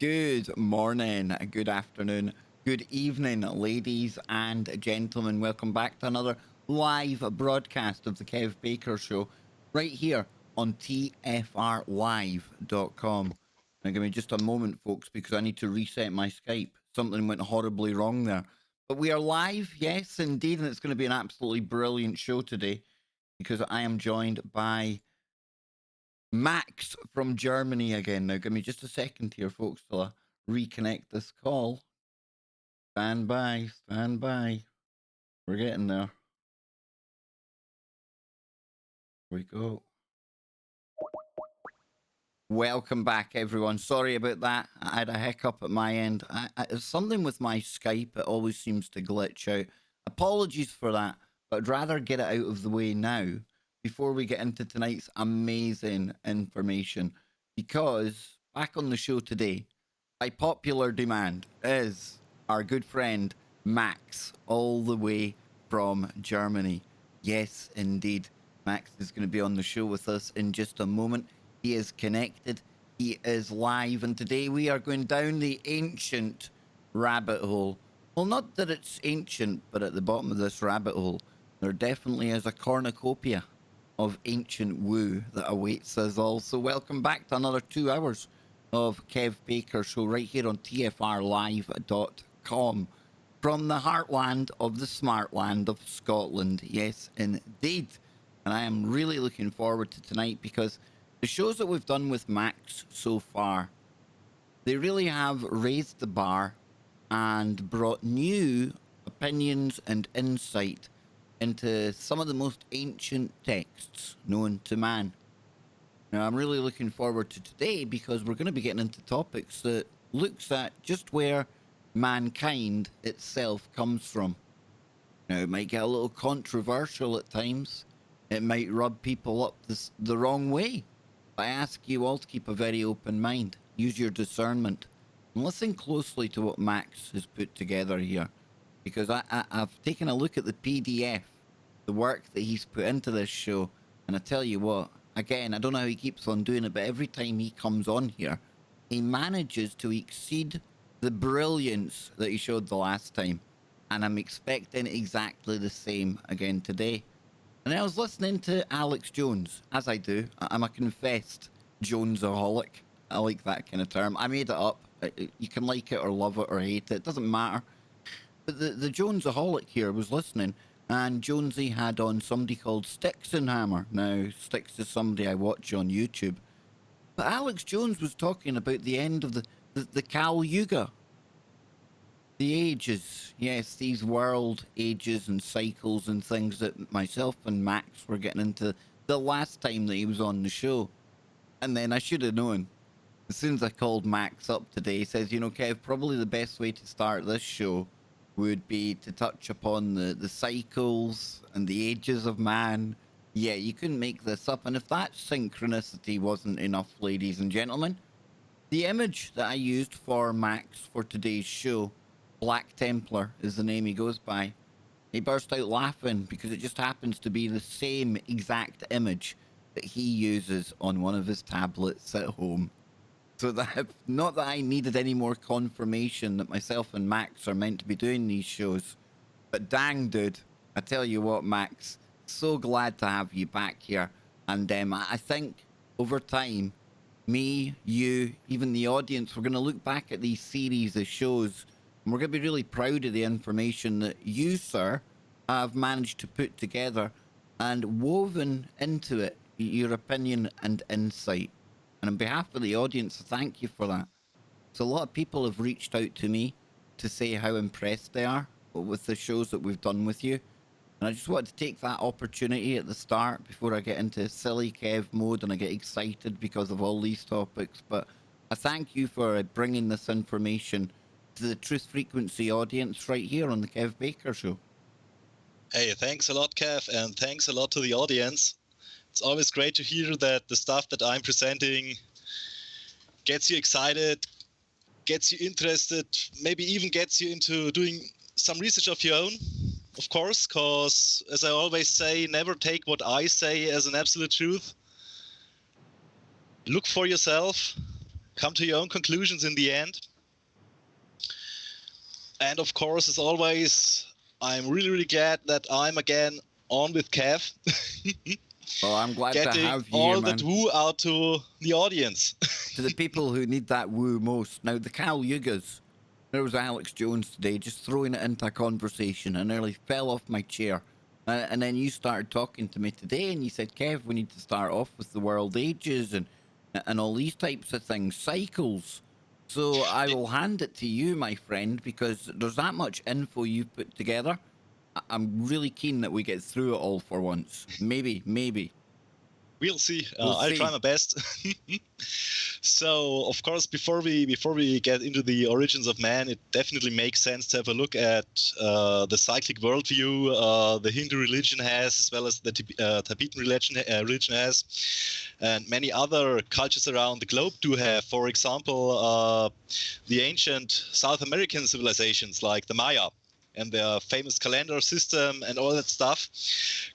Good morning, good afternoon, good evening, ladies and gentlemen. Welcome back to another live broadcast of the Kev Baker Show right here on TFRlive.com. Now, give me just a moment, folks, because I need to reset my Skype. Something went horribly wrong there. But we are live, yes, indeed, and it's going to be an absolutely brilliant show today because I am joined by Max from Germany again. Now, give me just a second here, folks, till I reconnect this call. Stand by, stand by. We're getting there. Here we go. Welcome back, everyone. Sorry about that. I had a hiccup at my end. It's something with my Skype. It always seems to glitch out. Apologies for that, but I'd rather get it out of the way now before we get into tonight's amazing information. Because back on the show today, by popular demand, is our good friend Max, all the way from Germany. Yes, indeed. Max is going to be on the show with us in just a moment. He is connected. He is live. And today we are going down the ancient rabbit hole. Well, not that it's ancient, but at the bottom of this rabbit hole, there definitely is a cornucopia of ancient woo that awaits us all. So welcome back to another 2 hours of Kev Baker Show right here on TFRlive.com from the heartland of the smart land of Scotland. Yes, indeed. And I am really looking forward to tonight because the shows that we've done with Max so far, they really have raised the bar and brought new opinions and insight into some of the most ancient texts known to man. Now, I'm really looking forward to today because we're going to be getting into topics that looks at just where mankind itself comes from. Now, it might get a little controversial at times. It might rub people up the wrong way. I ask you all to keep a very open mind. Use your discernment. And listen closely to what Max has put together here. Because I've taken a look at the PDF, the work that he's put into this show. And I tell you what, again, I don't know how he keeps on doing it, but every time he comes on here, he manages to exceed the brilliance that he showed the last time. And I'm expecting exactly the same again today. And I was listening to Alex Jones, as I do. I'm a confessed Jonesaholic. I like that kind of term. I made it up. You can like it or love it or hate it. It doesn't matter. But the Jonesaholic here was listening, and Jonesy had on somebody called Sticks and Hammer. Now, Sticks is somebody I watch on YouTube. But Alex Jones was talking about the end of the Kali Yuga. The ages, yes, these world ages and cycles and things that myself and Max were getting into the last time that he was on the show. And then I should have known. As soon as I called Max up today, he says, you know, Kev, probably the best way to start this show would be to touch upon the cycles and the ages of man. Yeah, you couldn't make this up. And if that synchronicity wasn't enough, ladies and gentlemen, the image that I used for Max for today's show, Black Templar is the name he goes by. He burst out laughing because it just happens to be the same exact image that he uses on one of his tablets at home. So that, not that I needed any more confirmation that myself and Max are meant to be doing these shows, but dang, dude, I tell you what, Max, so glad to have you back here. And I think over time, me, you, even the audience, we're going to look back at these series of shows. And we're going to be really proud of the information that you, sir, have managed to put together and woven into it your opinion and insight. And on behalf of the audience, thank you for that. So a lot of people have reached out to me to say how impressed they are with the shows that we've done with you. And I just wanted to take that opportunity at the start before I get into silly Kev mode and I get excited because of all these topics. But I thank you for bringing this information to the Truth Frequency audience right here on the Kev Baker Show. Hey, thanks a lot, Kev, and thanks a lot to the audience. It's always great to hear that the stuff that I'm presenting gets you excited, gets you interested, maybe even gets you into doing some research of your own, of course, because, as I always say, never take what I say as an absolute truth. Look for yourself, come to your own conclusions in the end. And of course, as always, I'm really glad that I'm again on with Kev. Well, I'm glad to Getting have you all here, that man. woo out to the audience. To the people who need that woo most. Now, the Kali Yugas. There was Alex Jones today just throwing it into a conversation. I nearly fell off my chair. And then you started talking to me today and you said, Kev, we need to start off with the world ages and all these types of things, cycles. So I will hand it to you, my friend, because there's that much info you've put together. I'm really keen that we get through it all for once. Maybe. We'll see. We'll I'll see. try my best. So, of course, before we get into the origins of man, it definitely makes sense to have a look at the cyclic worldview the Hindu religion has, as well as the Tibetan religion has, and many other cultures around the globe do have. For example, the ancient South American civilizations like the Maya and their famous calendar system and all that stuff,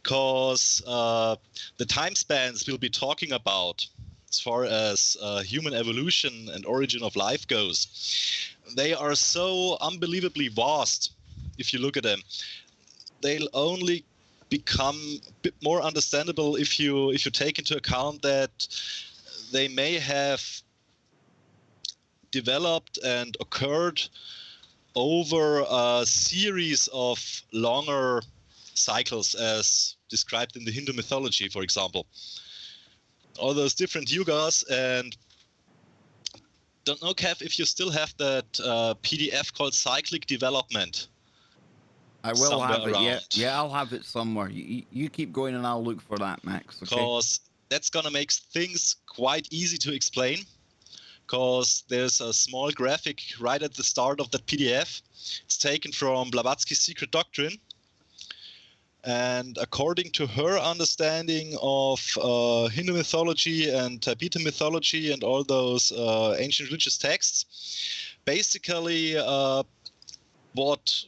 because the time spans we'll be talking about as far as human evolution and origin of life goes, they are so unbelievably vast. If you look at them, they'll only become a bit more understandable if you take into account that they may have developed and occurred over a series of longer cycles as described in the Hindu mythology, for example. All those different yugas. And don't know, Kev, if you still have that PDF called Cyclic Development. I will have it. Around. Yeah, I'll have it somewhere. You keep going and I'll look for that, Max. Okay? Because that's going to make things quite easy to explain. Because there's a small graphic right at the start of that PDF. It's taken from Blavatsky's Secret Doctrine. And according to her understanding of Hindu mythology and Tibetan mythology and all those ancient religious texts, basically what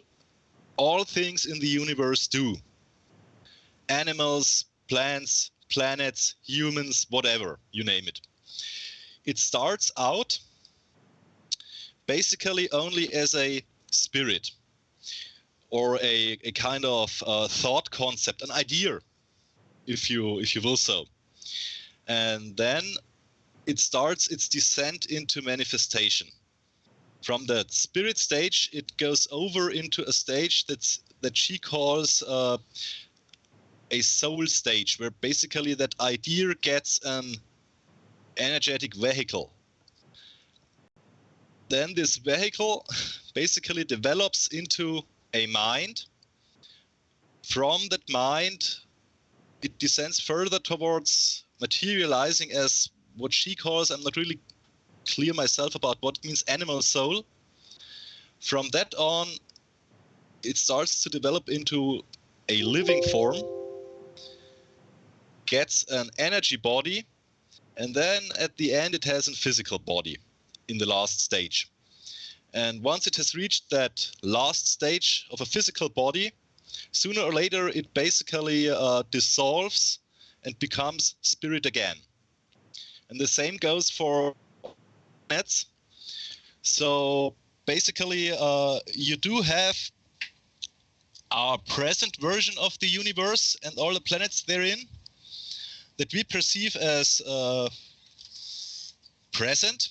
all things in the universe do. Animals, plants, planets, humans, whatever, you name it. It starts out basically only as a spirit, or a kind of thought concept, an idea, if you will so. And then it starts its descent into manifestation. From that spirit stage, it goes over into a stage that she calls a soul stage, where basically that idea gets an energetic vehicle. Then this vehicle basically develops into a mind. From that mind, it descends further towards materializing as what she calls, I'm not really clear myself about what it means, animal soul. From that on, it starts to develop into a living form, gets an energy body, and then at the end it has a physical body in the last stage. And once it has reached that last stage of a physical body, sooner or later it basically dissolves and becomes spirit again. And the same goes for planets. So basically you do have our present version of the universe and all the planets therein that we perceive as present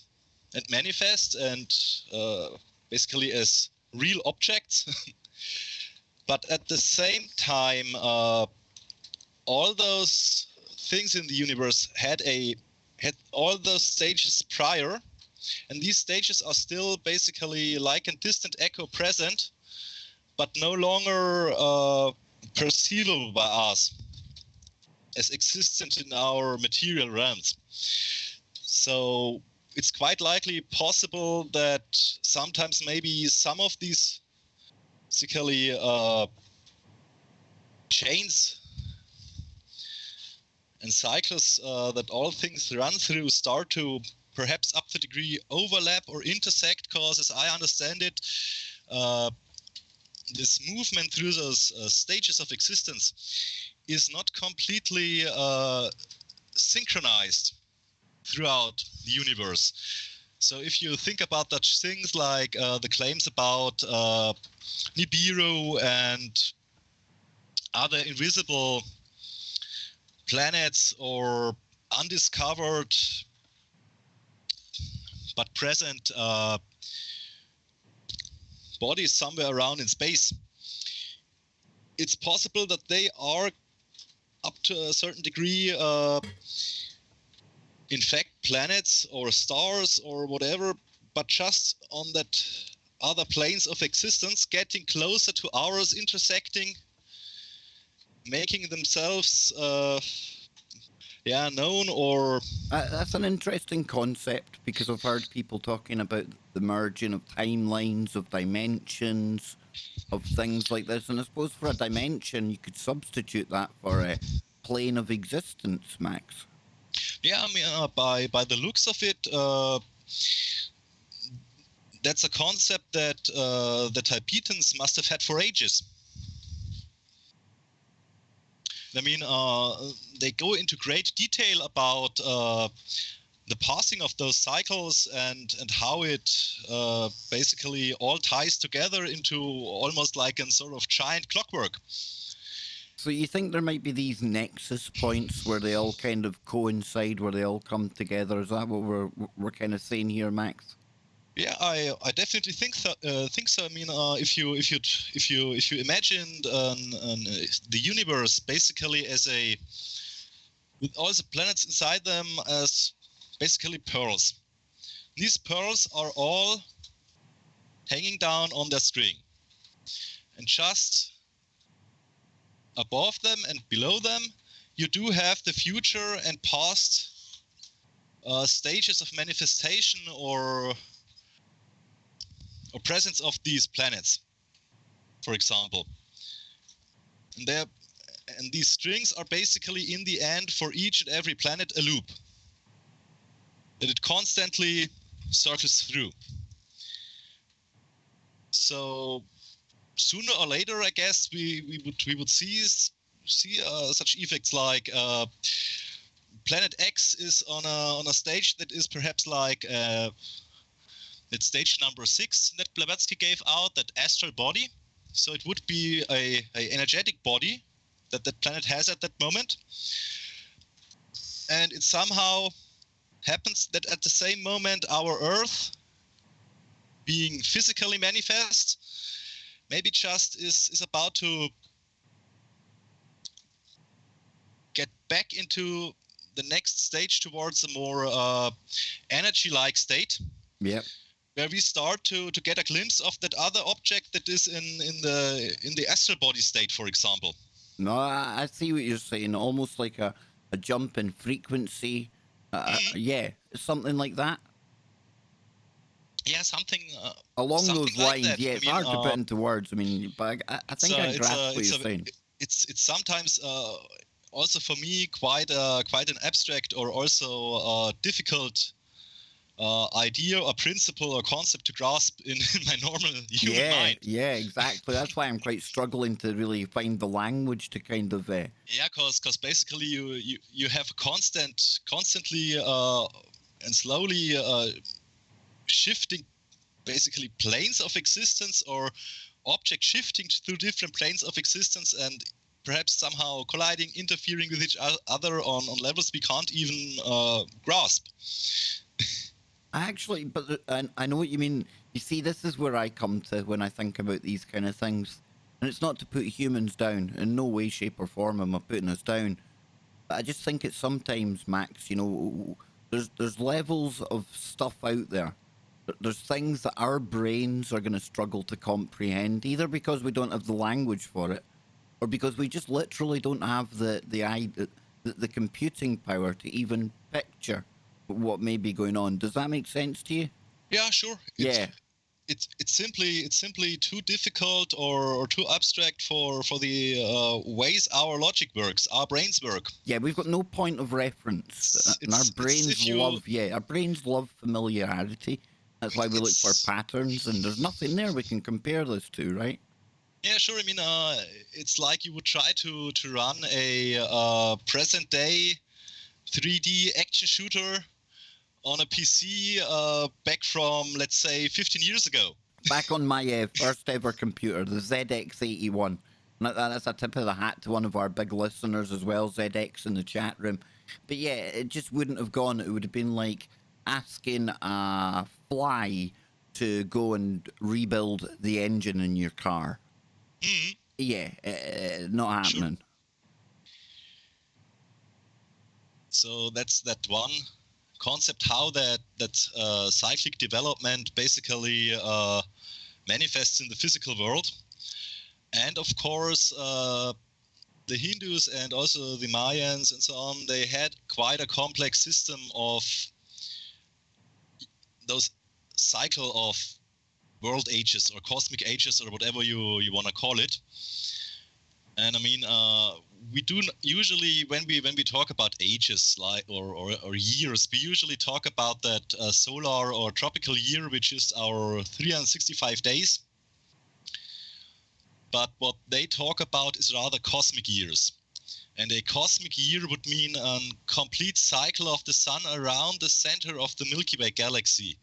and manifest and basically as real objects. But at the same time, all those things in the universe had all those stages prior, and these stages are still basically like a distant echo present, but no longer perceivable by us as existent in our material realms. So it's quite likely possible that sometimes maybe some of these basically chains and cycles that all things run through start to perhaps up to a degree overlap or intersect, because as I understand it, this movement through those stages of existence is not completely synchronized throughout the universe. So if you think about such things like the claims about Nibiru and other invisible planets or undiscovered but present bodies somewhere around in space, it's possible that they are, up to a certain degree, in fact, planets or stars or whatever, but just on that other planes of existence, getting closer to ours, intersecting, making themselves known. Or That's an interesting concept, because I've heard people talking about the merging of timelines, of dimensions, of things like this. And I suppose for a dimension, you could substitute that for a plane of existence, Max. yeah, I mean, by the looks of it, that's a concept that the Tibetans must have had for ages. I mean, they go into great detail about the passing of those cycles and how it basically all ties together into almost like a sort of giant clockwork. So you think there might be these nexus points where they all kind of coincide, where they all come together? Is that what we're kind of saying here, Max? Yeah, I definitely think so. I mean, if you imagined the universe basically as with all the planets inside them as basically pearls. These pearls are all hanging down on their string, and just above them and below them, you do have the future and past stages of manifestation or presence of these planets, for example. And these strings are basically, in the end, for each and every planet, a loop that it constantly circles through. So sooner or later, I guess we would see such effects like planet X is on a stage that is perhaps like it's stage number 6 that Blavatsky gave out, that astral body. So it would be a energetic body that planet has at that moment. And it somehow happens that at the same moment our Earth, being physically manifest, maybe just is about to get back into the next stage towards a more energy-like state. Yep. Where we start to get a glimpse of that other object that is in the astral body state, for example. No, I see what you're saying. Almost like a jump in frequency. Yeah, something like that. Yeah, something along something those like lines. that. Yeah, it's hard to put into words. I mean, but I think I grasp what you're saying. It's sometimes also for me quite an abstract or also difficult idea or principle or concept to grasp in my normal human mind. Yeah, exactly. That's why I'm quite struggling to really find the language to kind of. Yeah, because basically you have constantly and slowly shifting basically planes of existence or objects shifting through different planes of existence and perhaps somehow colliding, interfering with each other on levels we can't even grasp. Actually, but I know what you mean. You see, this is where I come to when I think about these kind of things. And it's not to put humans down. In no way, shape, or form am I putting us down. But I just think it's sometimes, Max, you know, there's levels of stuff out there. There's things that our brains are going to struggle to comprehend, either because we don't have the language for it, or because we just literally don't have the computing power to even picture what may be going on. Does that make sense to you? Yeah, sure. It's simply too difficult or too abstract for the ways our logic works, our brains work. Yeah, we've got no point of reference, and our brains love familiarity. That's why we look for patterns, and there's nothing there we can compare this to, right? Yeah, sure. I mean, it's like you would try to run a present day 3D action shooter on a PC back from, let's say, 15 years ago. Back on my first ever computer, the ZX81. That's a tip of the hat to one of our big listeners as well, ZX in the chat room. But yeah, it just wouldn't have gone. It would have been like asking a fly to go and rebuild the engine in your car. Mm-hmm. Yeah, not happening. Sure. So that's that one concept, how that cyclic development basically manifests in the physical world. And of course, the Hindus and also the Mayans and so on, they had quite a complex system of those cycle of world ages or cosmic ages or whatever you want to call it. And I mean, we do usually when we talk about ages like or years, we usually talk about that solar or tropical year, which is our 365 days. But what they talk about is rather cosmic years. And a cosmic year would mean a complete cycle of the sun around the center of the Milky Way galaxy.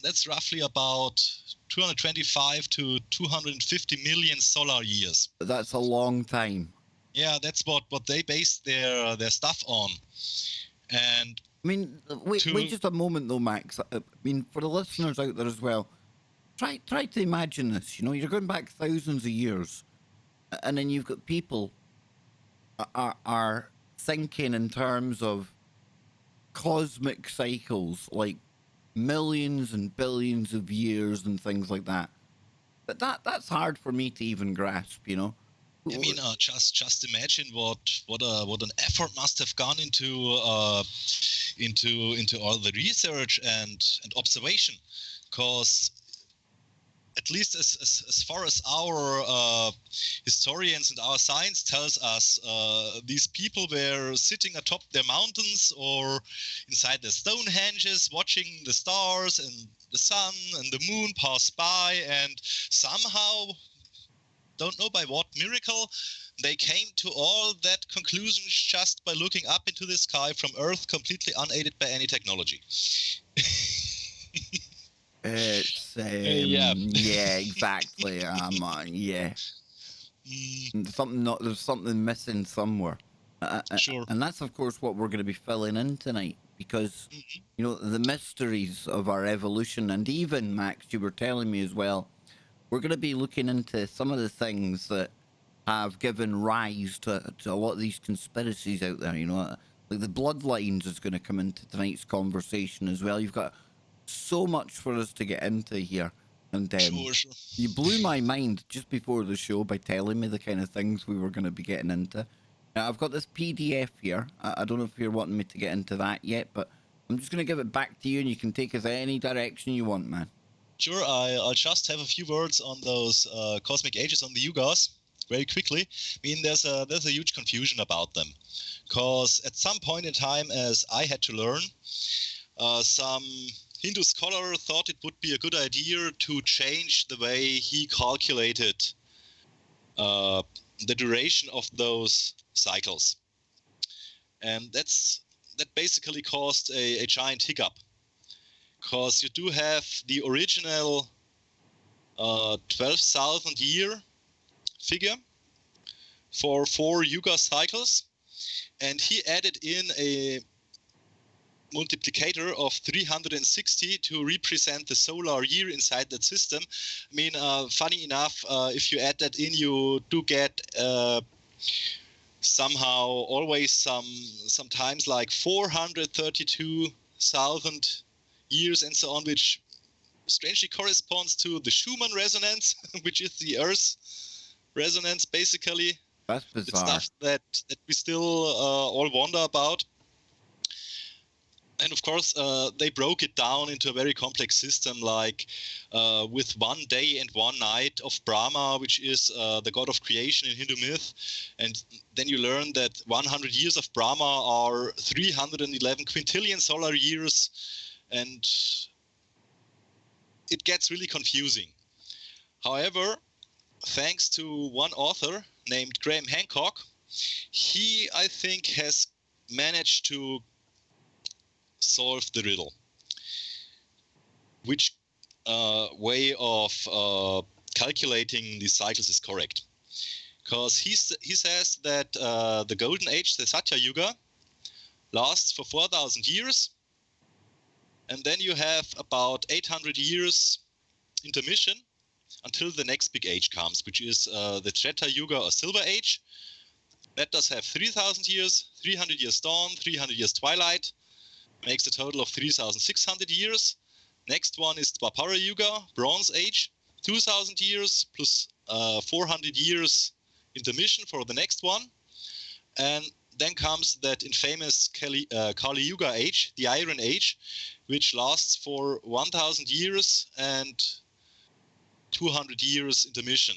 That's roughly about 225 to 250 million solar years. That's a long time. Yeah, that's what they base their stuff on. And I mean, wait just a moment though, Max. I mean, for the listeners out there as well, try to imagine this. You know, you're going back thousands of years, and then you've got people are thinking in terms of cosmic cycles, like millions and billions of years and things like that. But that's hard for me to even grasp, you know. I mean, just imagine what an effort must have gone into all the research and observation, because at least as far as our historians and our science tells us, these people were sitting atop their mountains or inside their Stonehenges, watching the stars and the sun and the moon pass by, and somehow, don't know by what miracle, they came to all that conclusions just by looking up into the sky from Earth, completely unaided by any technology. It's yeah, exactly. Yeah. There's something missing somewhere. Sure. And that's of course what we're going to be filling in tonight, because you know, the mysteries of our evolution, and even Max, you were telling me as well, we're going to be looking into some of the things that have given rise to a lot of these conspiracies out there. You know, like the bloodlines is going to come into tonight's conversation as well. You've got so much for us to get into here, and Sure. you blew my mind just before the show by telling me the kind of things we were going to be getting into. Now, I've got this PDF here. I don't know if you're wanting me to get into that yet, but I'm just going to give it back to you, and you can take us any direction you want, man. Sure, I'll just have a few words on those cosmic ages, on the Yugas, very quickly. I mean, there's a huge confusion about them, because at some point in time, as I had to learn, some Hindu scholar thought it would be a good idea to change the way he calculated the duration of those cycles. And that basically caused a giant hiccup, because you do have the original 12,000 year figure for 4 Yuga cycles, and he added in a multiplicator of 360 to represent the solar year inside that system. I mean, funny enough, if you add that in, you do get somehow always sometimes like 432,000 years and so on, which strangely corresponds to the Schumann resonance, which is the Earth's resonance, basically. That's bizarre. It's stuff that we still all wonder about. And of course, they broke it down into a very complex system, like with 1 day and 1 night of Brahma, which is the god of creation in Hindu myth. And then you learn that 100 years of Brahma are 311 quintillion solar years. And it gets really confusing. However, thanks to one author named Graham Hancock, he, I think, has managed to solve the riddle. Which way of calculating these cycles is correct? Because he says that the Golden Age, the Satya Yuga, lasts for 4,000 years, and then you have about 800 years intermission until the next big age comes, which is the Treta Yuga or Silver Age. That does have 3,000 years, 300 years dawn, 300 years twilight, makes a total of 3,600 years. Next one is Dwapara Yuga, Bronze Age, 2,000 years plus 400 years intermission for the next one. And then comes that infamous Kali Yuga age, the Iron Age, which lasts for 1,000 years and 200 years intermission.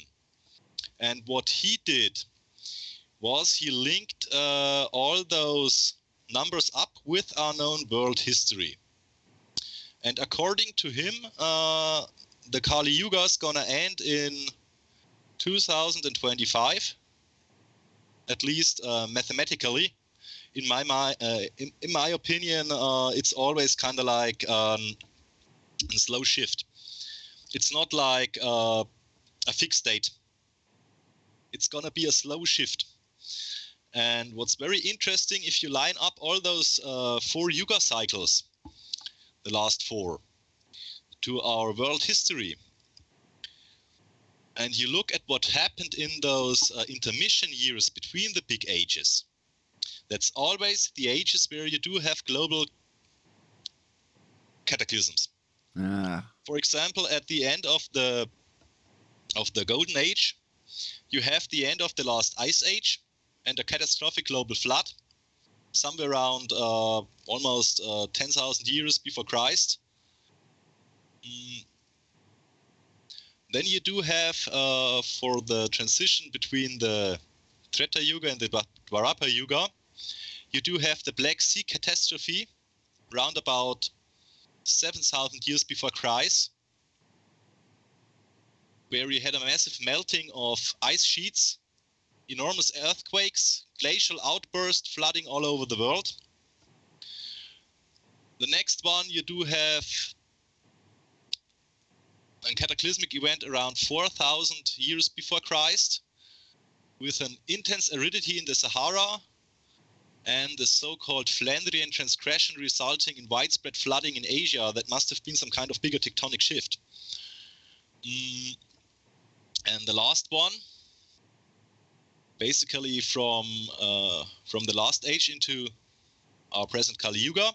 And what he did was he linked all those numbers up with our known world history. And according to him, the Kali Yuga is gonna end in 2025, at least mathematically. In my opinion, it's always kind of like a slow shift. It's not like a fixed date. It's gonna be a slow shift. And what's very interesting, if you line up all those 4 Yuga cycles, the last 4, to our world history, and you look at what happened in those intermission years between the big ages, that's always the ages where you do have global cataclysms. For example, at the end of the Golden Age, you have the end of the last ice age and a catastrophic global flood, somewhere around almost 10,000 years before Christ. Then you do have, for the transition between the Treta Yuga and the Dwapara Yuga, you do have the Black Sea catastrophe, round about 7,000 years before Christ, where you had a massive melting of ice sheets, enormous earthquakes, glacial outbursts, flooding all over the world. The next one, you do have a cataclysmic event around 4,000 years before Christ, with an intense aridity in the Sahara and the so-called Flandrian transgression resulting in widespread flooding in Asia. That must have been some kind of bigger tectonic shift. And the last one, basically from the last age into our present Kali Yuga,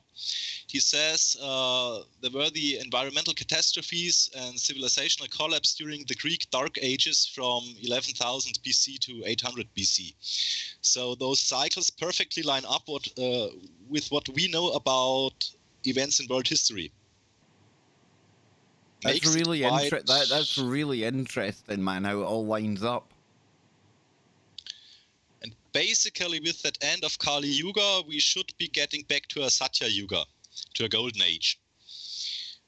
he says there were the environmental catastrophes and civilizational collapse during the Greek Dark Ages from 11,000 BC to 800 BC. So those cycles perfectly line up with what we know about events in world history. That's really that's really interesting, man, how it all lines up. And basically, with that end of Kali Yuga, we should be getting back to a Satya Yuga, to a golden age.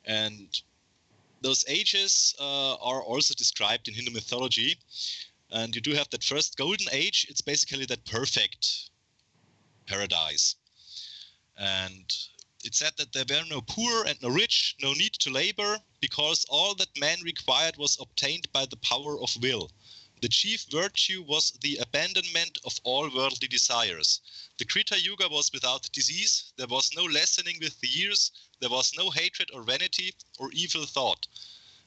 And those ages are also described in Hindu mythology. And you do have that first golden age. It's basically that perfect paradise. And it said that there were no poor and no rich, no need to labor, because all that man required was obtained by the power of will. The chief virtue was the abandonment of all worldly desires. The Krita Yuga was without disease. There was no lessening with the years. There was no hatred or vanity or evil thought.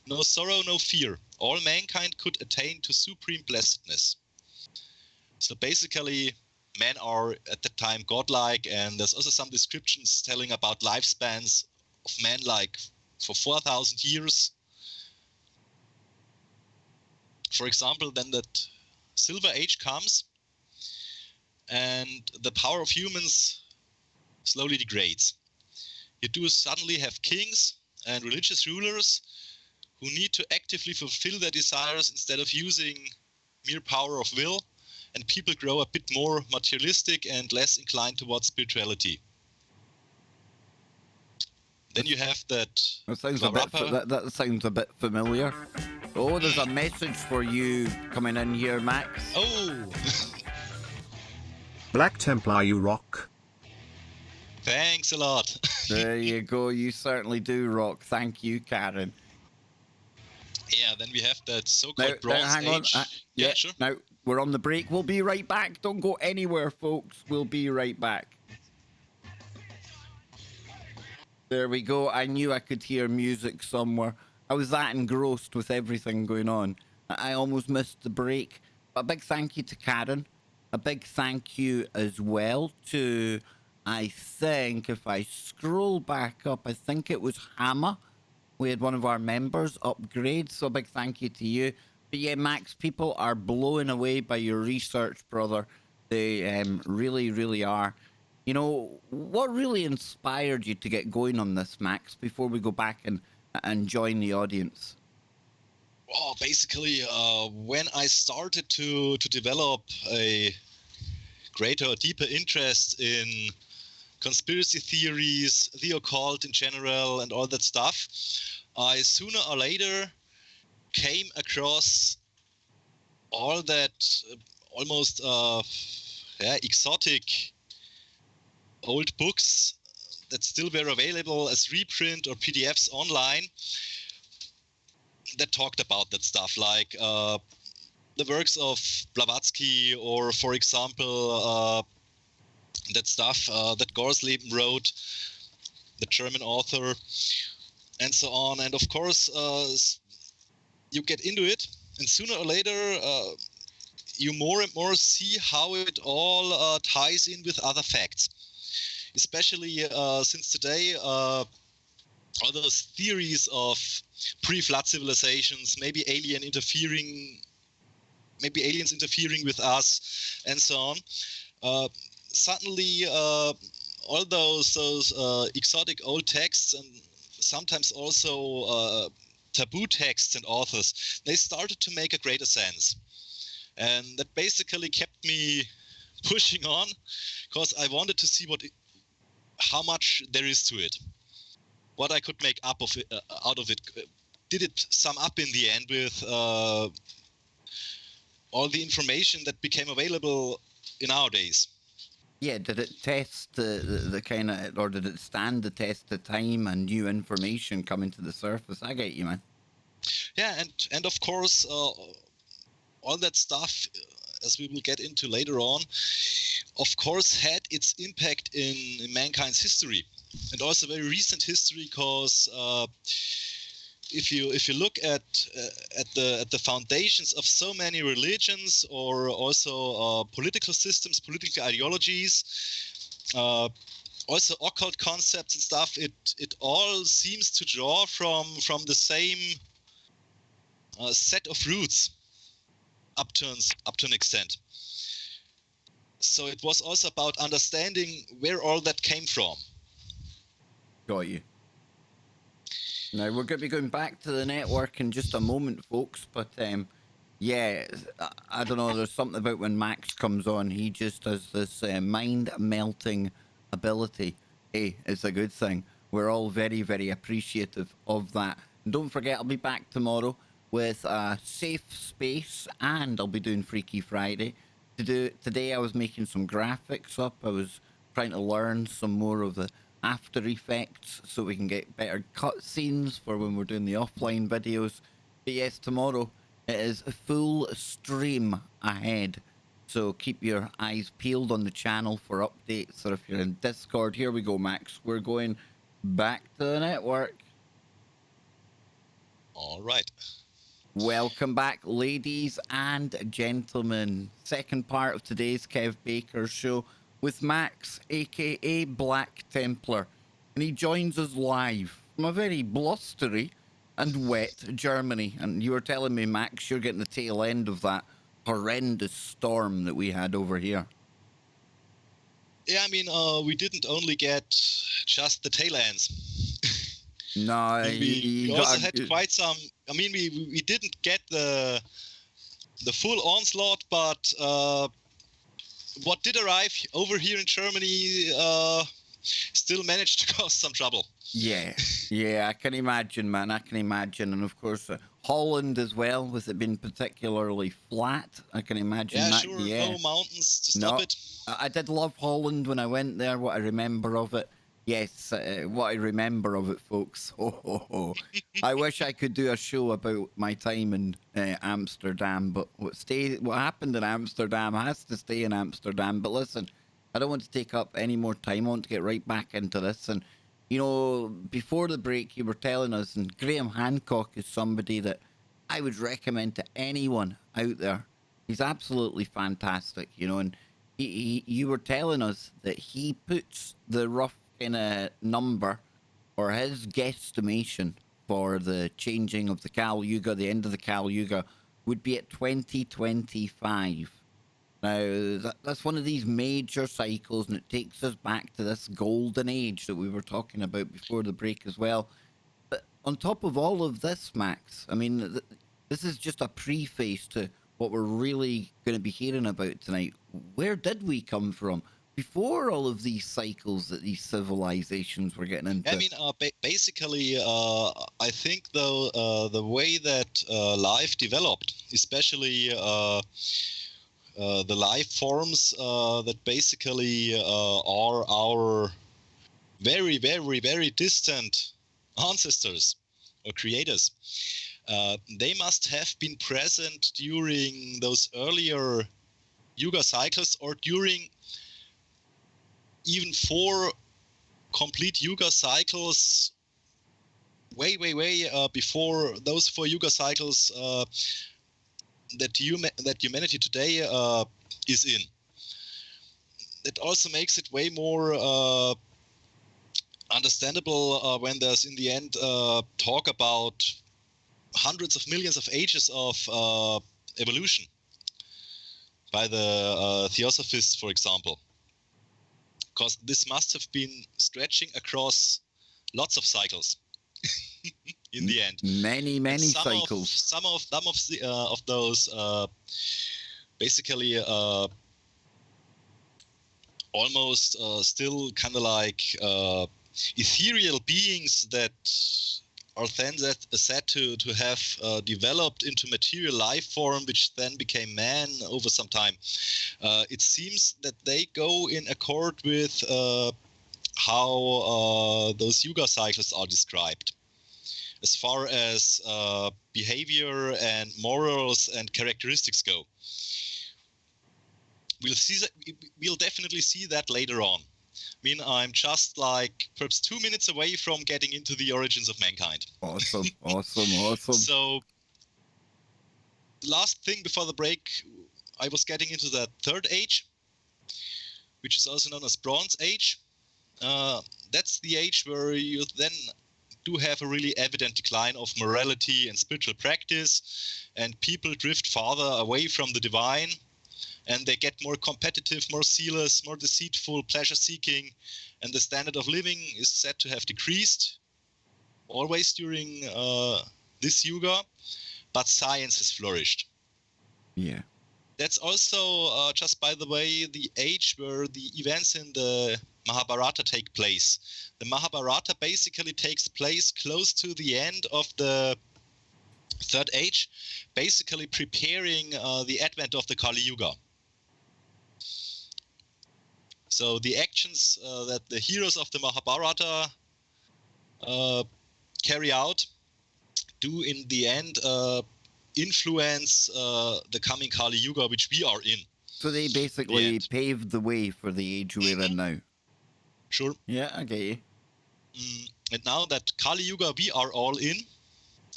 No sorrow, no fear. All mankind could attain to supreme blessedness. So basically, men are at that time godlike, and there's also some descriptions telling about lifespans of men like for 4,000 years. For example, then that Silver Age comes, and the power of humans slowly degrades. You do suddenly have kings and religious rulers who need to actively fulfill their desires instead of using mere power of will, and people grow a bit more materialistic and less inclined towards spirituality. Then you have that. That sounds a bit familiar. Oh, there's a message for you coming in here, Max. Oh! Black Templar, you rock. Thanks a lot. There you go. You certainly do, Rock. Thank you, Karen. Yeah, then we have that Now, so-called Bronze hang on. Age. Yeah, Sure. now we're on the break. We'll be right back. Don't go anywhere, folks. We'll be right back. There we go. I knew I could hear music somewhere. I was that engrossed with everything going on. I almost missed the break. But a big thank you to Karen. A big thank you as well to, I think, if I scroll back up, I think it was Hammer. We had one of our members upgrade, so a big thank you to you. But yeah, Max, people are blown away by your research, brother. They really, really are. You know, what really inspired you to get going on this, Max, before we go back and join the audience? Well, basically, when I started to develop a greater, deeper interest in conspiracy theories, the occult in general, and all that stuff, I sooner or later came across all that almost exotic old books that still were available as reprint or PDFs online that talked about that stuff, like the works of Blavatsky, or, for example, that stuff that Gorsleben wrote, the German author, and so on. And of course, you get into it, and sooner or later, you more and more see how it all ties in with other facts. Especially since today, all those theories of pre-flood civilizations, maybe aliens interfering with us, and so on. Suddenly, all those exotic old texts, and sometimes also taboo texts and authors, they started to make a greater sense. And that basically kept me pushing on, because I wanted to see how much there is to it, what I could make out of it. Did it sum up in the end with all the information that became available in our days? Yeah, did it test the kind of, or did it stand the test of time and new information coming to the surface? I get you, man. Yeah, and of course, all that stuff, as we will get into later on, of course, had its impact in mankind's history, and also very recent history. Because if you look at the foundations of so many religions, or also political systems, political ideologies, also occult concepts and stuff, it all seems to draw from the same set of roots up to an extent. So it was also about understanding where all that came from. Got you. Now, we're going to be going back to the network in just a moment, folks. But, yeah, I don't know. There's something about when Max comes on. He just has this mind-melting ability. Hey, it's a good thing. We're all very, very appreciative of that. And don't forget, I'll be back tomorrow with a safe space, and I'll be doing Freaky Friday. Today, I was making some graphics up. I was trying to learn some more of the After Effects so we can get better cutscenes for when we're doing the offline videos. But yes, tomorrow it is a full stream ahead. So keep your eyes peeled on the channel for updates. Or if you're in Discord, here we go, Max. We're going back to the network. All right. Welcome back, ladies and gentlemen. Second part of today's Kev Baker show with Max, aka Black Templar. And he joins us live from a very blustery and wet Germany. And you were telling me, Max, you're getting the tail end of that horrendous storm that we had over here. Yeah, I mean, we didn't only get just the tail ends. No, we also had quite some. I mean, we didn't get the full onslaught, but what did arrive over here in Germany still managed to cause some trouble. Yeah, I can imagine, man. I can imagine, and of course, Holland as well, with it being particularly flat. I can imagine yeah, that. Sure, Yeah, no mountains to stop it. I did love Holland when I went there. What I remember of it. Yes, what I remember of it, folks. I wish I could do a show about my time in Amsterdam, but what happened in Amsterdam has to stay in Amsterdam. But listen, I don't want to take up any more time. I want to get right back into this. And, you know, before the break, you were telling us, and Graham Hancock is somebody that I would recommend to anyone out there. He's absolutely fantastic, you know, and you were telling us that he puts the rough kind of number or his guesstimation for the changing of the Kali Yuga, the end of the Kali Yuga, would be at 2025. Now, that's one of these major cycles, and it takes us back to this golden age that we were talking about before the break as well. But on top of all of this, Max, I mean, this is just a preface to what we're really going to be hearing about tonight. Where did we come from before all of these cycles that these civilizations were getting into? I mean, basically, I think though the way that life developed, especially the life forms that basically are our very, very, very distant ancestors or creators, they must have been present during those earlier Yuga cycles or during even 4 complete Yuga cycles way before those 4 Yuga cycles that humanity today is in. That also makes it way more understandable when there's in the end talk about hundreds of millions of ages of evolution by the theosophists, for example. Because this must have been stretching across lots of cycles in the end. Many cycles. Some of those basically almost still kind of like ethereal beings that are then said to have developed into material life form, which then became man over some time. It seems that they go in accord with how those Yuga cycles are described, as far as behavior and morals and characteristics go. We'll definitely see that later on. I mean, I'm just like perhaps 2 minutes away from getting into the origins of mankind. Awesome. So, last thing before the break, I was getting into the third age, which is also known as Bronze Age. That's the age where you then do have a really evident decline of morality and spiritual practice, and people drift farther away from the divine. And they get more competitive, more zealous, more deceitful, pleasure-seeking, and the standard of living is said to have decreased, always during this Yuga, but science has flourished. Yeah. That's also, just by the way, the age where the events in the Mahabharata take place. The Mahabharata basically takes place close to the end of the third age, basically preparing the advent of the Kali Yuga. So the actions that the heroes of the Mahabharata carry out do in the end influence the coming Kali Yuga, which we are in. So they basically paved the way for the age we're in now. Sure. Yeah, I get you. And now that Kali Yuga we are all in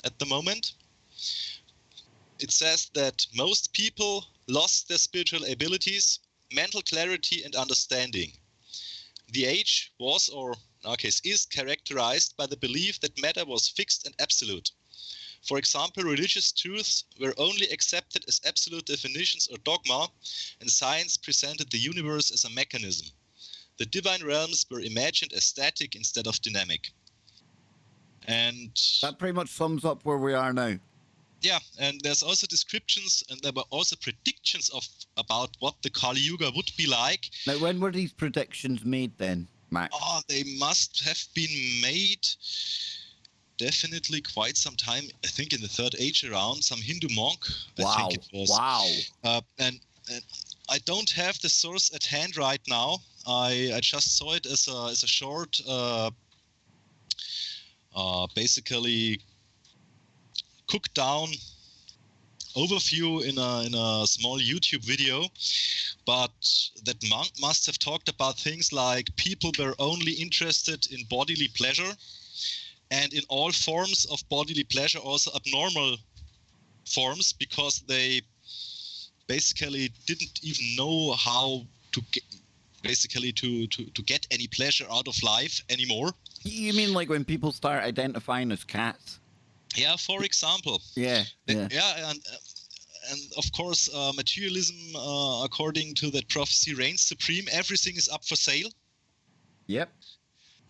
at the moment, it says that most people lost their spiritual abilities, mental clarity and understanding. The age was, or in our case is, characterized by the belief that matter was fixed and absolute. For example, religious truths were only accepted as absolute definitions or dogma, and science presented the universe as a mechanism. The divine realms were imagined as static instead of dynamic. And that pretty much sums up where we are now. Yeah, and there's also descriptions, and there were also predictions about what the Kali Yuga would be like. Now, when were these predictions made then, Max? Oh, they must have been made definitely quite some time, I think in the third age around, some Hindu monk, I think it was. Wow. And I don't have the source at hand right now. I just saw it as a short, basically cooked down overview in a small YouTube video. But that monk must have talked about things like people were only interested in bodily pleasure, and in all forms of bodily pleasure, also abnormal forms, because they basically didn't even know how to get, basically to get any pleasure out of life anymore. You mean like when people start identifying as cats? Yeah, for example. Yeah. And of course, materialism, according to that prophecy, reigns supreme. Everything is up for sale. Yep.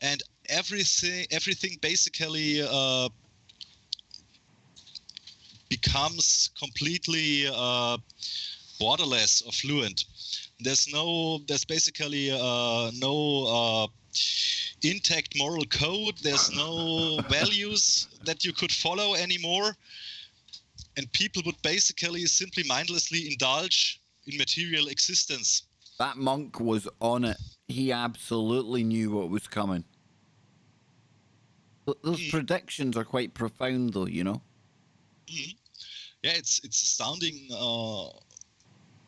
And everything basically becomes completely borderless or fluent. There's basically no intact moral code. There's no values that you could follow anymore. And people would basically simply mindlessly indulge in material existence. That monk was on it. He absolutely knew what was coming. Those predictions are quite profound, though, you know? Yeah, it's astounding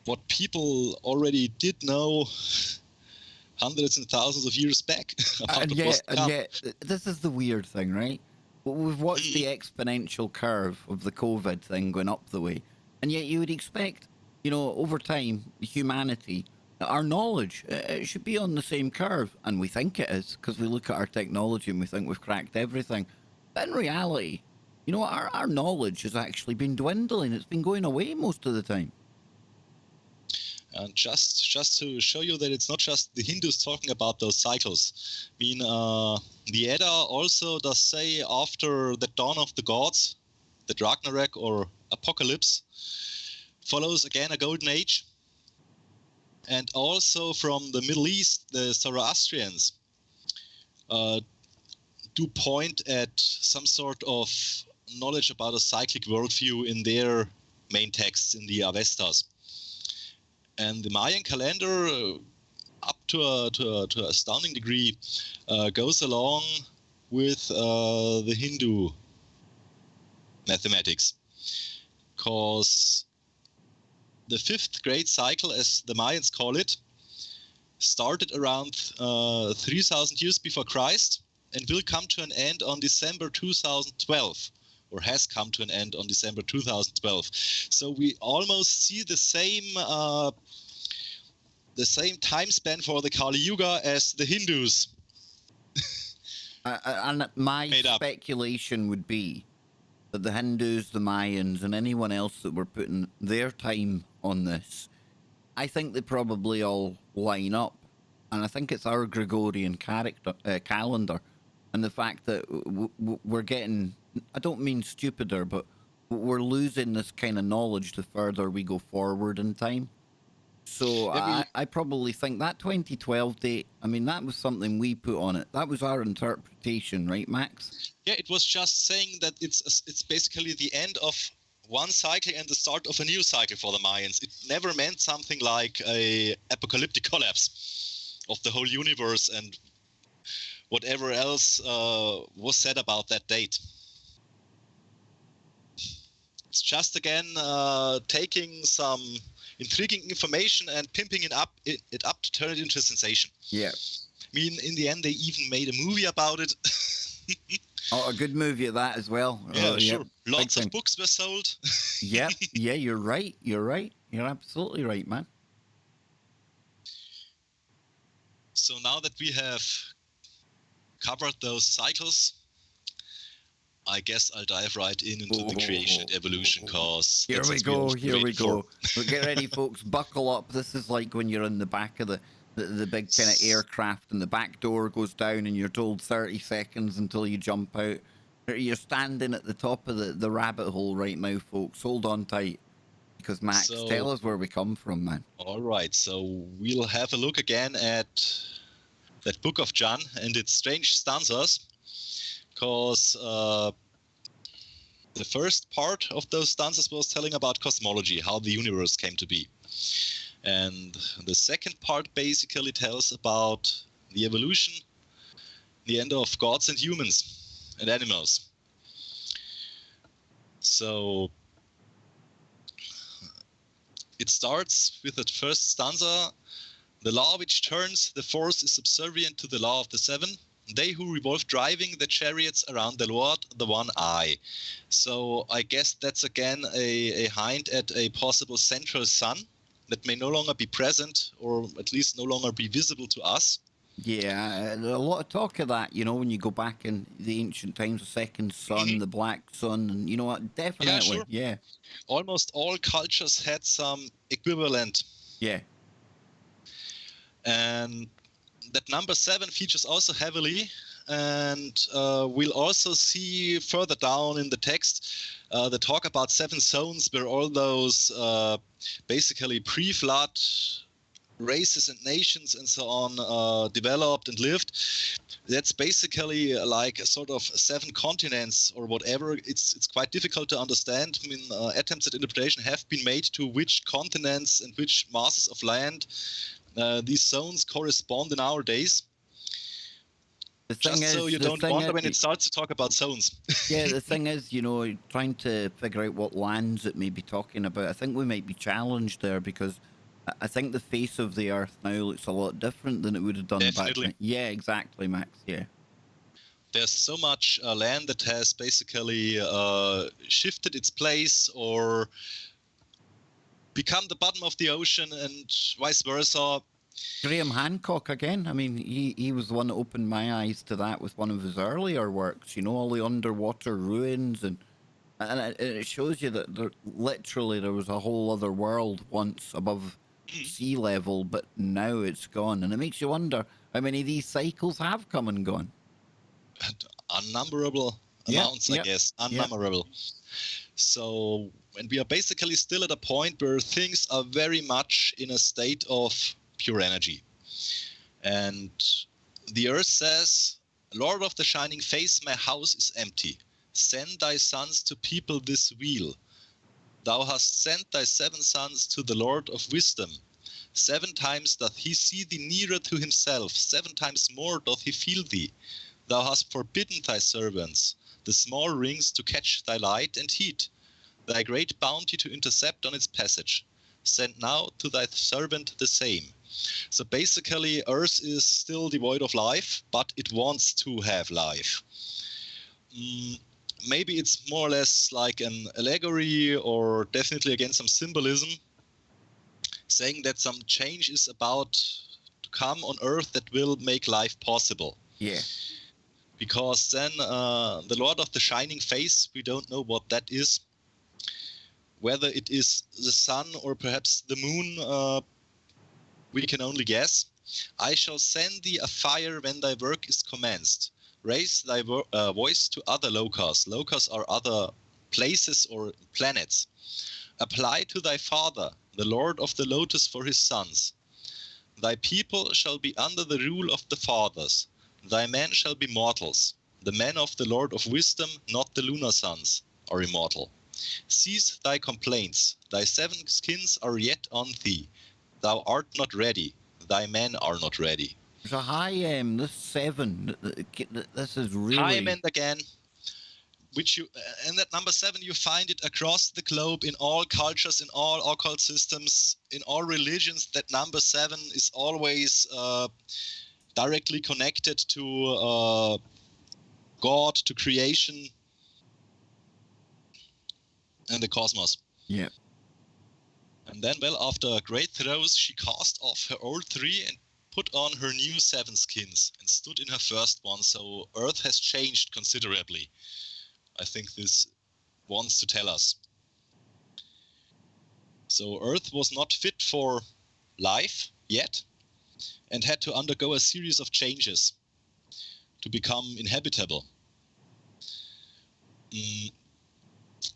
what people already did know hundreds and thousands of years back. And yet, this is the weird thing, right? We've watched the exponential curve of the COVID thing going up the way, and yet you would expect, you know, over time, humanity, our knowledge, it should be on the same curve, and we think it is because we look at our technology and we think we've cracked everything. But in reality, you know, our knowledge has actually been dwindling. It's been going away most of the time. And just to show you that it's not just the Hindus talking about those cycles. I mean, the Edda also does say after the dawn of the gods, the Ragnarok or apocalypse, follows again a golden age. And also from the Middle East, the Zoroastrians do point at some sort of knowledge about a cyclic worldview in their main texts in the Avestas. And the Mayan calendar, up to an astounding degree, goes along with the Hindu mathematics, because the fifth great cycle, as the Mayans call it, started around 3,000 years before Christ and will come to an end on December 2012. Or has come to an end on December 2012. So we almost see the same time span for the Kali Yuga as the Hindus. And my speculation would be that the Hindus, the Mayans, and anyone else that were putting their time on this, I think they probably all line up. And I think it's our Gregorian calendar, and the fact that we're getting, I don't mean stupider, but we're losing this kind of knowledge the further we go forward in time. So I probably think that 2012 date, I mean, that was something we put on it. That was our interpretation, right, Max? Yeah, it was just saying that it's basically the end of one cycle and the start of a new cycle for the Mayans. It never meant something like a apocalyptic collapse of the whole universe and whatever else was said about that date. It's just, again, taking some intriguing information and pimping it up to turn it into a sensation. Yeah. I mean, in the end, they even made a movie about it. Oh, a good movie at that as well. Yeah, sure. Yep. Lots of books were sold. Yeah, you're right. You're absolutely right, man. So now that we have covered those cycles, I guess I'll dive right into the creation and evolution, cause here we go. Well, get ready, folks. Buckle up. This is like when you're in the back of the big kind of aircraft and the back door goes down and you're told 30 seconds until you jump out. You're standing at the top of the rabbit hole right now, folks. Hold on tight, because Max, tell us where we come from, man. All right, so we'll have a look again at that book of John and its strange stanzas, because the first part of those stanzas was telling about cosmology, how the universe came to be. And the second part basically tells about the evolution, the end of gods and humans and animals. So it starts with the first stanza. The law which turns the force is subservient to the law of the seven. They who revolve driving the chariots around the Lord, the one eye. So I guess that's again a hint at a possible central sun that may no longer be present, or at least no longer be visible to us. Yeah, a lot of talk of that, you know, when you go back in the ancient times, the second sun, the black sun, and you know what, definitely, Yeah, sure. yeah. Almost all cultures had some equivalent. Yeah. And that number 7 features also heavily, and we'll also see further down in the text the talk about 7 zones where all those basically pre-flood races and nations and so on developed and lived. That's basically like a sort of 7 continents or whatever. It's quite difficult to understand. I mean, attempts at interpretation have been made to which continents and which masses of land these zones correspond in our days. Just so you don't wonder when it starts to talk about zones. Yeah, the thing is, you know, trying to figure out what lands it may be talking about. I think we might be challenged there because I think the face of the Earth now looks a lot different than it would have done back then. Yeah, exactly, Max. Yeah. There's so much land that has basically shifted its place or become the bottom of the ocean and vice versa. Graham Hancock again. I mean, he was the one that opened my eyes to that with one of his earlier works. You know, all the underwater ruins and it shows you that there was a whole other world once above sea level, but now it's gone, and it makes you wonder how many of these cycles have come and gone. Unnumberable amounts, I guess. Unnumberable. So, and we are basically still at a point where things are very much in a state of pure energy. And the earth says, Lord of the shining face, my house is empty. Send thy sons to people this wheel. Thou hast sent thy 7 sons to the Lord of wisdom. 7 times doth he see thee nearer to himself. 7 times more doth he feel thee. Thou hast forbidden thy servants the small rings to catch thy light and heat, thy great bounty to intercept on its passage. Send now to thy servant the same. So basically, Earth is still devoid of life, but it wants to have life. Maybe it's more or less like an allegory, or definitely again some symbolism, saying that some change is about to come on Earth that will make life possible. Yeah. Because then the Lord of the Shining Face, we don't know what that is. Whether it is the sun or perhaps the moon, we can only guess. I shall send thee a fire when thy work is commenced. Raise thy voice to other locals. Locals are other places or planets. Apply to thy father, the Lord of the Lotus, for his sons. Thy people shall be under the rule of the fathers. Thy men shall be mortals. The men of the Lord of Wisdom, not the lunar sons, are immortal. Cease thy complaints. Thy 7 skins are yet on thee. Thou art not ready. Thy men are not ready. There's a high this 7. This is really time and again. Which you and that number 7, you find it across the globe in all cultures, in all occult systems, in all religions. That number 7 is always directly connected to God, to creation, and the cosmos. Yeah. And then, well, after great throes, she cast off her old 3 and put on her new 7 skins and stood in her first one. So Earth has changed considerably. I think this wants to tell us. So Earth was not fit for life yet and had to undergo a series of changes to become inhabitable.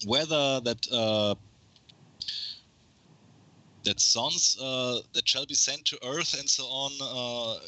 Whether that sons that shall be sent to Earth and so on,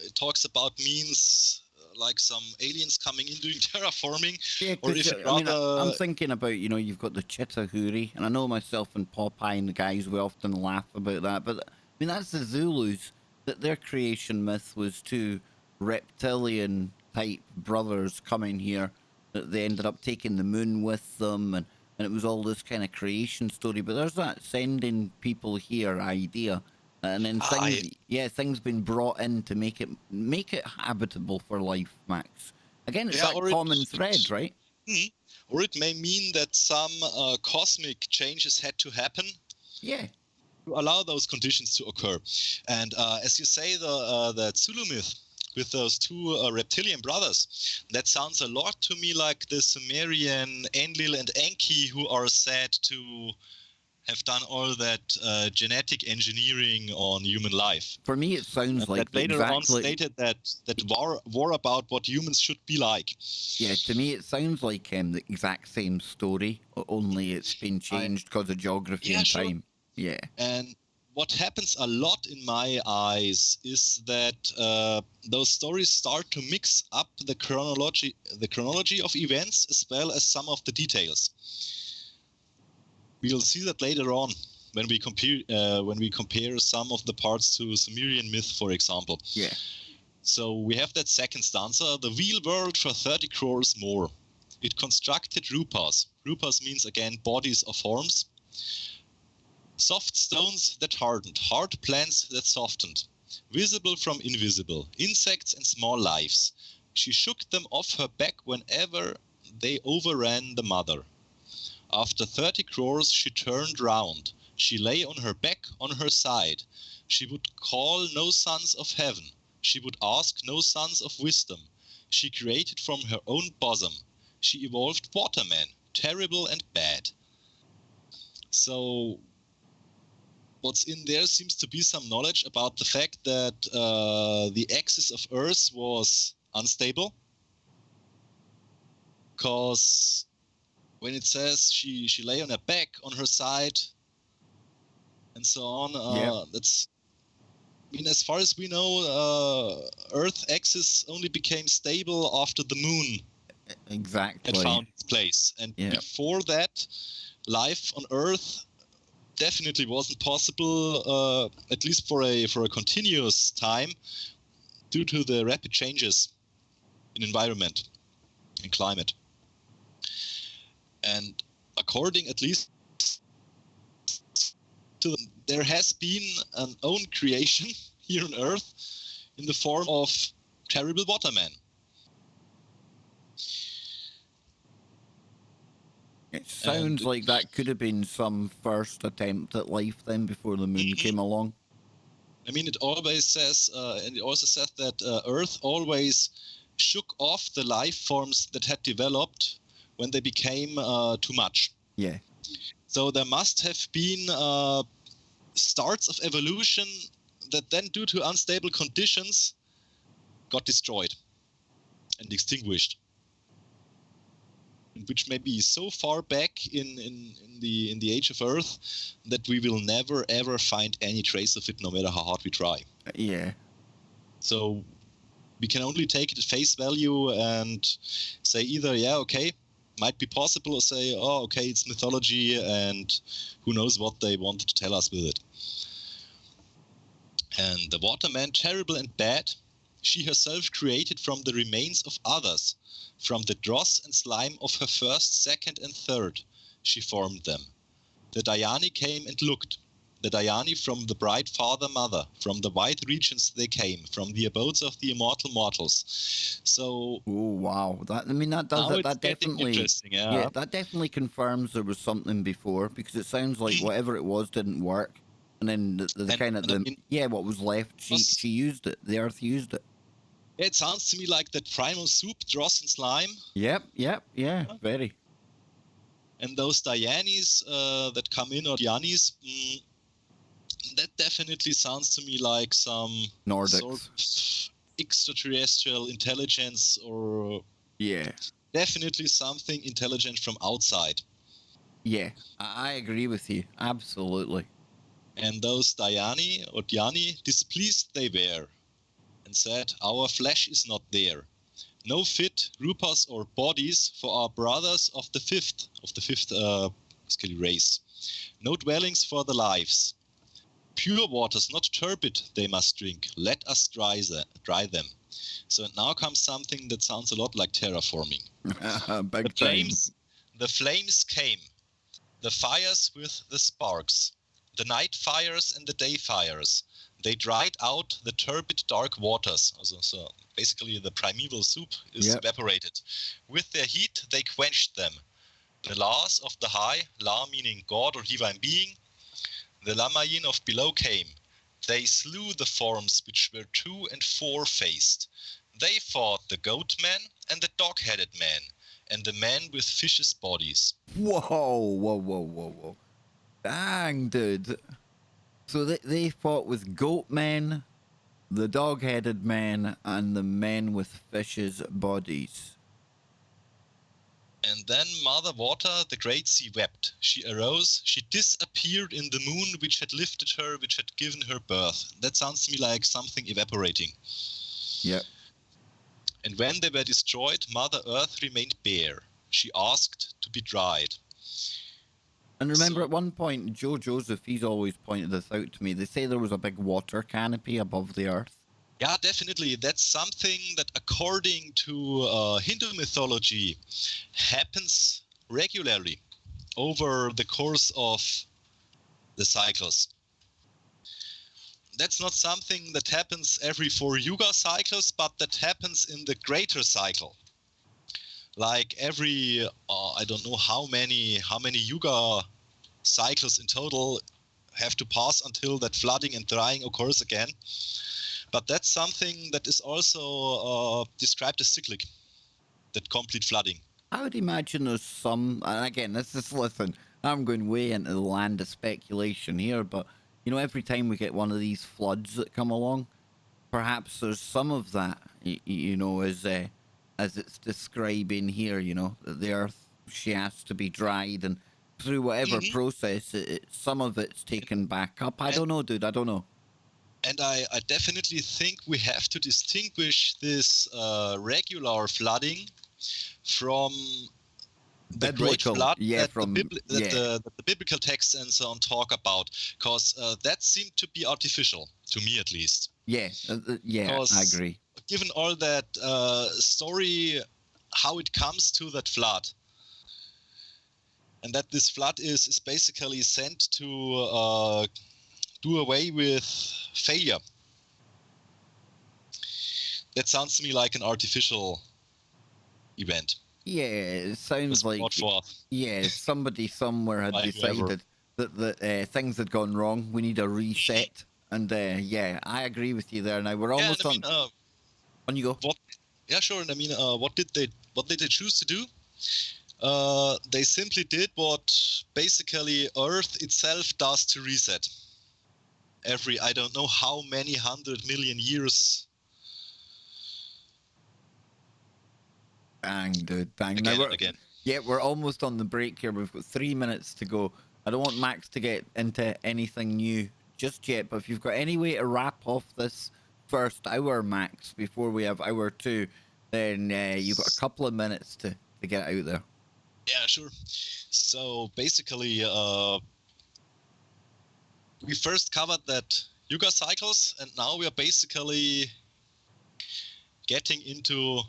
it talks about means like some aliens coming in doing terraforming. Yeah, or if it rather... I'm thinking about, you know, you've got the Chittahuri, and I know myself and Popeye and the guys, we often laugh about that, but mean, that's the Zulus, that their creation myth was two reptilian type brothers coming here. That they ended up taking the moon with them, and it was all this kind of creation story. But there's that sending people here idea, and then things, yeah, things been brought in to make it habitable for life, Max. Again, it's that common thread, right? Or it may mean that some cosmic changes had to happen. Yeah. To allow those conditions to occur. And as you say, the Zulu myth with those two reptilian brothers, that sounds a lot to me like the Sumerian Enlil and Enki, who are said to have done all that genetic engineering on human life. For me, it sounds like that later on stated that war about what humans should be like. Yeah, to me, it sounds like the exact same story, only it's been changed because of geography and time. Yeah. And what happens a lot in my eyes is that those stories start to mix up the chronology of events as well as some of the details. We'll see that later on when we compare some of the parts to Sumerian myth, for example. Yeah. So we have that second stanza, the wheel world for 30 crores more. It constructed rupas. Rupas means, again, bodies or forms. Soft stones that hardened, hard plants that softened, visible from invisible, insects and small lives. She shook them off her back whenever they overran the mother. After 30 crores, she turned round. She lay on her back, on her side. She would call no sons of heaven. She would ask no sons of wisdom. She created from her own bosom. She evolved watermen, terrible and bad. So what's in there seems to be some knowledge about the fact that the axis of Earth was unstable. Because when it says she lay on her back, on her side, and so on, that's, I mean, as far as we know, Earth axis only became stable after the moon had found its place. And before that, life on Earth definitely wasn't possible, at least for a continuous time, due to the rapid changes in environment and climate. And according, at least, to there has been an own creation here on Earth in the form of terrible watermen. It sounds like that could have been some first attempt at life then before the moon came along. I mean, it always says, and it also says that Earth always shook off the life forms that had developed when they became too much. Yeah. So there must have been starts of evolution that then, due to unstable conditions, got destroyed and extinguished. Which may be so far back in the age of Earth that we will never ever find any trace of it, no matter how hard we try. Yeah. So we can only take it at face value and say either, yeah, okay, might be possible, or say, oh, okay, it's mythology and who knows what they wanted to tell us with it. And the waterman, terrible and bad, she herself created from the remains of others. From the dross and slime of her first, second, and third, she formed them. The Dayani came and looked. The Dayani from the bright father-mother, from the wide regions they came, from the abodes of the immortal mortals. So, oh wow, that does it. That definitely, interesting, that definitely confirms there was something before, because it sounds like whatever it was didn't work, and then what was left, she used it. The Earth used it. It sounds to me like that primal soup, dross and slime. Yep, very. And those Dyanis that come in, or Dyanis, that definitely sounds to me like some Nordics. sort of extraterrestrial intelligence, or definitely something intelligent from outside. Yeah, I agree with you, absolutely. And those Dayani or Dhyani, displeased they were, and said, our flesh is not there. No fit rupas or bodies for our brothers of the fifth race. No dwellings for the lives. pure waters, not turbid, they must drink. Let us dry them. So now comes something that sounds a lot like terraforming. Big time. The flames came, the fires with the sparks, the night fires and the day fires. They dried out the turbid dark waters. So basically the primeval soup is evaporated. With their heat, they quenched them. The laws of the high, La meaning God or divine being, the Lemurian of below came. They slew the forms which were 2 and 4-faced. They fought the goat man and the dog-headed man, and the men with fishes' bodies. Whoa. Dang, dude. So they fought with goat men, the dog-headed men, and the men with fishes' bodies. And then Mother Water, the great sea, wept. She arose, she disappeared in the moon which had lifted her, which had given her birth. That sounds to me like something evaporating. Yep. And when they were destroyed, Mother Earth remained bare. She asked to be dried. And remember, at one point, Joe Joseph, he's always pointed this out to me. They say there was a big water canopy above the earth. Yeah, definitely. That's something that, according to Hindu mythology, happens regularly over the course of the cycles. That's not something that happens every 4 Yuga cycles, but that happens in the greater cycle. Like every, I don't know how many Yuga cycles in total have to pass until that flooding and drying occurs again. But that's something that is also described as cyclic, that complete flooding. I would imagine there's some, and again, listen, I'm going way into the land of speculation here, but, you know, every time we get one of these floods that come along, perhaps there's some of that, you know, as it's describing here, you know, that the earth, she has to be dried, and through whatever process, some of it's taken back up. I don't know, dude, I don't know. And I definitely think we have to distinguish this regular flooding from the great flood that the biblical texts and so on talk about, because that seemed to be artificial, to me at least. Yeah, I agree. Given all that story, how it comes to that flood, and that this flood is basically sent to do away with failure. That sounds to me like an artificial event. Yeah, it sounds like somebody somewhere had decided that things had gone wrong. We need a reset, and I agree with you there. Now we're almost on. On you go. Yeah, sure. And I mean, what did they choose to do? They simply did what basically Earth itself does to reset. Every, I don't know how many 100 million years. Bang, dude, bang. Again. Yeah, we're almost on the break here. We've got 3 minutes to go. I don't want Max to get into anything new just yet, but if you've got any way to wrap off this first hour, Max, before we have hour 2, then you've got a couple of minutes to get out there. Yeah, sure. So basically, we first covered that Yuga cycles, and now we are basically getting into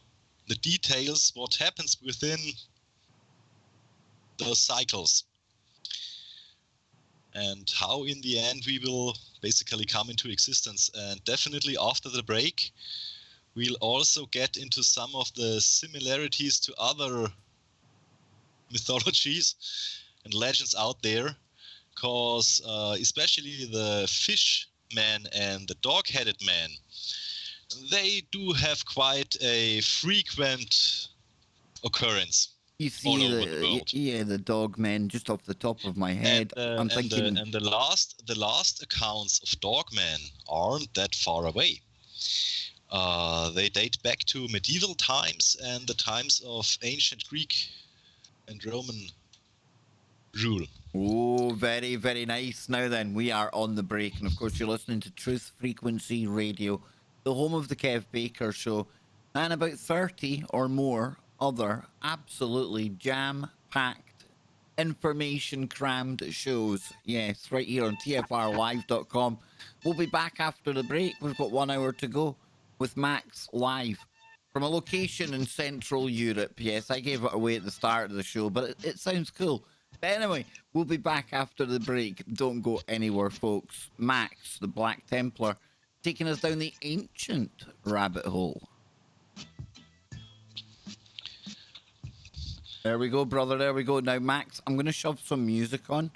the details, what happens within those cycles, and how in the end we will basically come into existence. And definitely after the break, we'll also get into some of the similarities to other mythologies and legends out there, because especially the fish man and the dog-headed man, they do have quite a frequent occurrence. You see the dog men just off the top of my head. I'm thinking, the last accounts of dogmen aren't that far away. They date back to medieval times and the times of ancient Greek and Roman rule. Oh, very, very nice. Now then, we are on the break, and of course you're listening to Truth Frequency Radio, the home of the Kev Baker Show, and about 30 or more other absolutely jam-packed, information crammed shows. Yes, right here on tfrlive.com. We'll be back after the break. We've got 1 hour to go with Max live from a location in Central Europe. Yes, I gave it away at the start of the show, but it sounds cool. But anyway, we'll be back after the break. Don't go anywhere, folks. Max, the Black Templar, taking us down the ancient rabbit hole. There we go, brother. There we go. Now, Max, I'm going to shove some music on,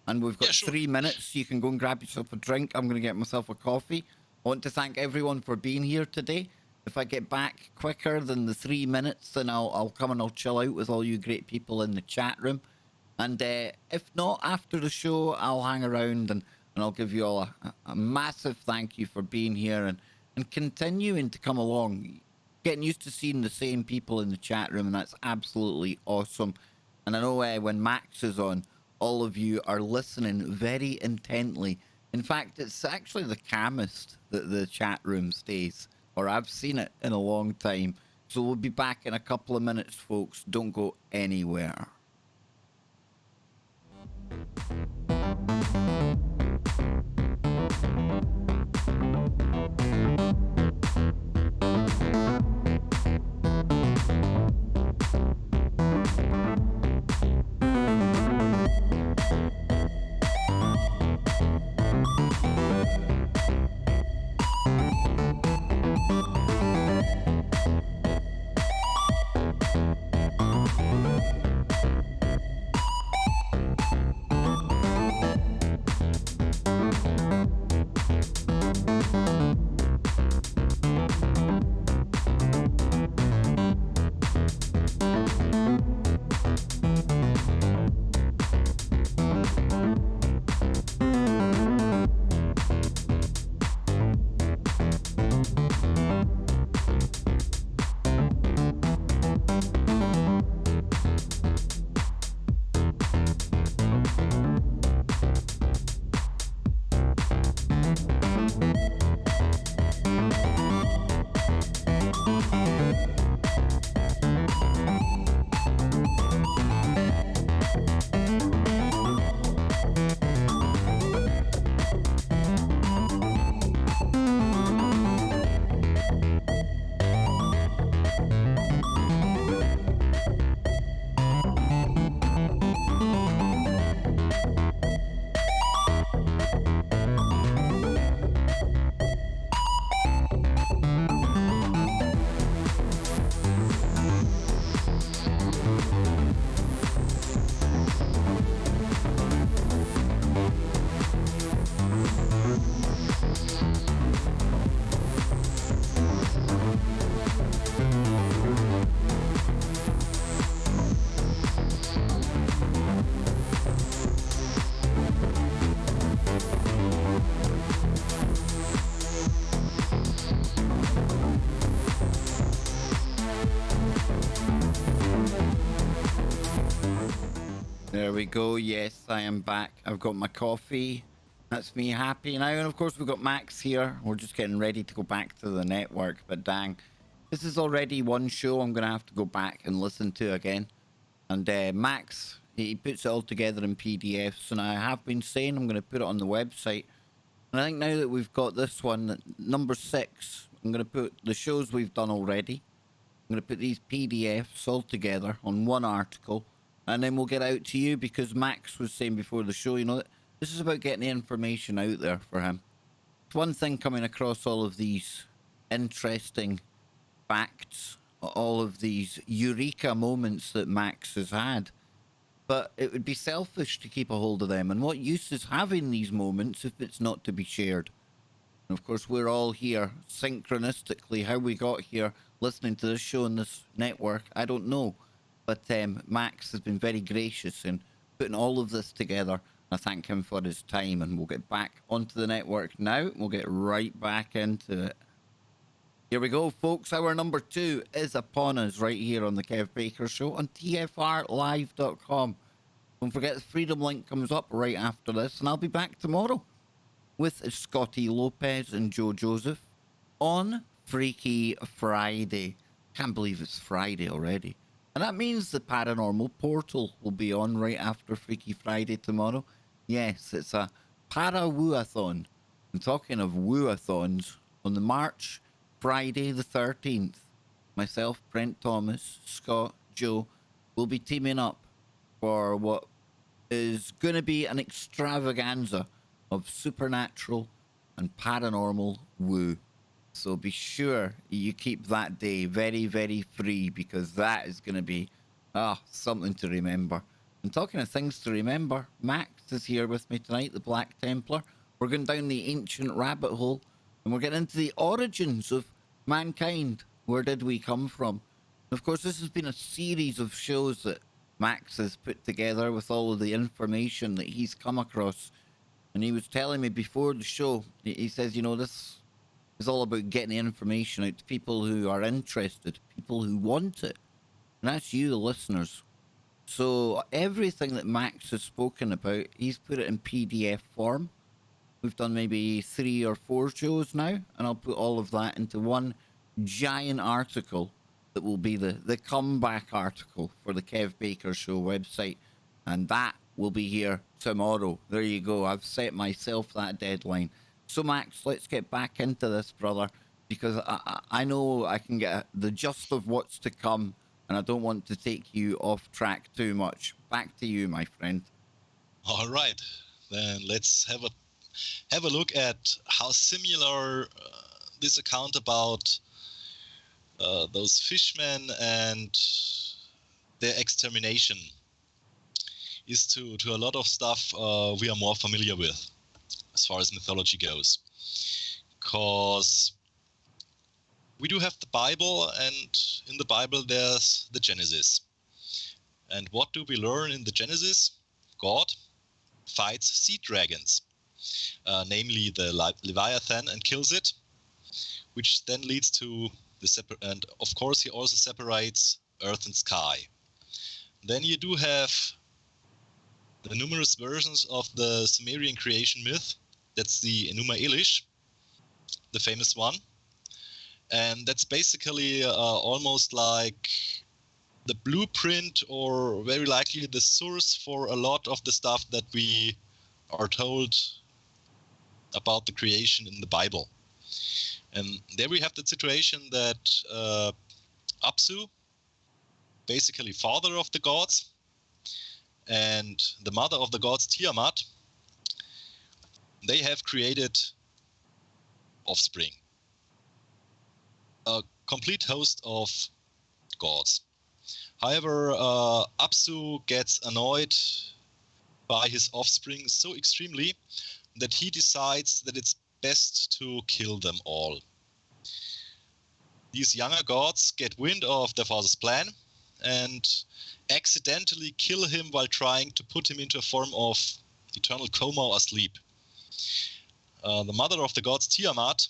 and we've got 3 minutes. You can go and grab yourself a drink. I'm going to get myself a coffee. I want to thank everyone for being here today. If I get back quicker than the 3 minutes, then I'll come and I'll chill out with all you great people in the chat room. And if not, after the show, I'll hang around and I'll give you all a massive thank you for being here and continuing to come along. Getting used to seeing the same people in the chat room, and that's absolutely awesome. And I know when Max is on, all of you are listening very intently. In fact, it's actually the calmest that the chat room stays, or I've seen it in a long time. So we'll be back in a couple of minutes, folks. Don't go anywhere. There we go. Yes, I am back. I've got my coffee. That's me happy now. And of course, we've got Max here. We're just getting ready to go back to the network. But dang, this is already one show I'm going to have to go back and listen to again. And Max, he puts it all together in PDFs. And I have been saying I'm going to put it on the website. And I think now that we've got this one, number 6, I'm going to put the shows we've done already. I'm going to put these PDFs all together on one article. And then we'll get out to you, because Max was saying before the show, you know, this is about getting the information out there for him. It's one thing coming across all of these interesting facts, all of these eureka moments that Max has had. But it would be selfish to keep a hold of them. And what use is having these moments if it's not to be shared? And of course, we're all here synchronistically. How we got here listening to this show on this network, I don't know. But Max has been very gracious in putting all of this together. I thank him for his time, and we'll get back onto the network now. We'll get right back into it. Here we go, folks. Hour number 2 is upon us right here on the Kev Baker Show on TFRlive.com. Don't forget the Freedom link comes up right after this, and I'll be back tomorrow with Scotty Lopez and Joe Joseph on Freaky Friday. Can't believe it's Friday already. And that means the paranormal portal will be on right after Freaky Friday tomorrow. Yes, it's a para-woo-a-thon. And talking of woo-a-thons, on the March Friday the 13th, myself, Brent Thomas, Scott, Joe will be teaming up for what is going to be an extravaganza of supernatural and paranormal woo. So be sure you keep that day very, very free because that is going to be something to remember. And talking of things to remember, Max is here with me tonight, the Black Templar. We're going down the ancient rabbit hole and we're getting into the origins of mankind. Where did we come from? And of course, this has been a series of shows that Max has put together with all of the information that he's come across. And he was telling me before the show, he says, this is all about getting the information out to people who are interested, people who want it. And that's you, the listeners. So everything that Max has spoken about, he's put it in PDF form. We've done maybe 3 or 4 shows now, and I'll put all of that into one giant article that will be the comeback article for the Kev Baker Show website. And that will be here tomorrow. There you go. I've set myself that deadline. So, Max, let's get back into this, brother, because I know I can get the gist of what's to come, and I don't want to take you off track too much. Back to you, my friend. All right, then let's have a look at how similar this account about those fishmen and their extermination is to a lot of stuff we are more familiar with as far as mythology goes. Because we do have the Bible, and in the Bible there's the Genesis. And what do we learn in the Genesis? God fights sea dragons, namely the Leviathan, and kills it, which then leads to and of course he also separates earth and sky. Then you do have the numerous versions of the Sumerian creation myth. That's the Enuma Elish, the famous one. And that's basically almost like the blueprint, or very likely the source for a lot of the stuff that we are told about the creation in the Bible. And there we have the situation that Apsu, basically father of the gods, and the mother of the gods, Tiamat, they have created offspring. A complete host of gods. However, Apsu gets annoyed by his offspring so extremely that he decides that it's best to kill them all. These younger gods get wind of their father's plan and accidentally kill him while trying to put him into a form of eternal coma or sleep. The mother of the gods, Tiamat,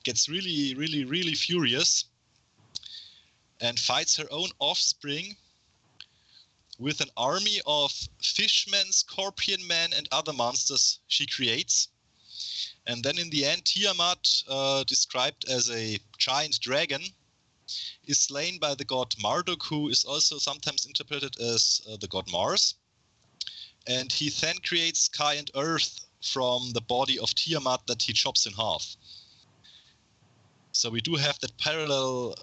gets really, really, really furious and fights her own offspring with an army of fishmen, scorpion men, and other monsters she creates. And then in the end, Tiamat, described as a giant dragon, is slain by the god Marduk, who is also sometimes interpreted as the god Mars. And he then creates sky and earth from the body of Tiamat that he chops in half. So we do have that parallel,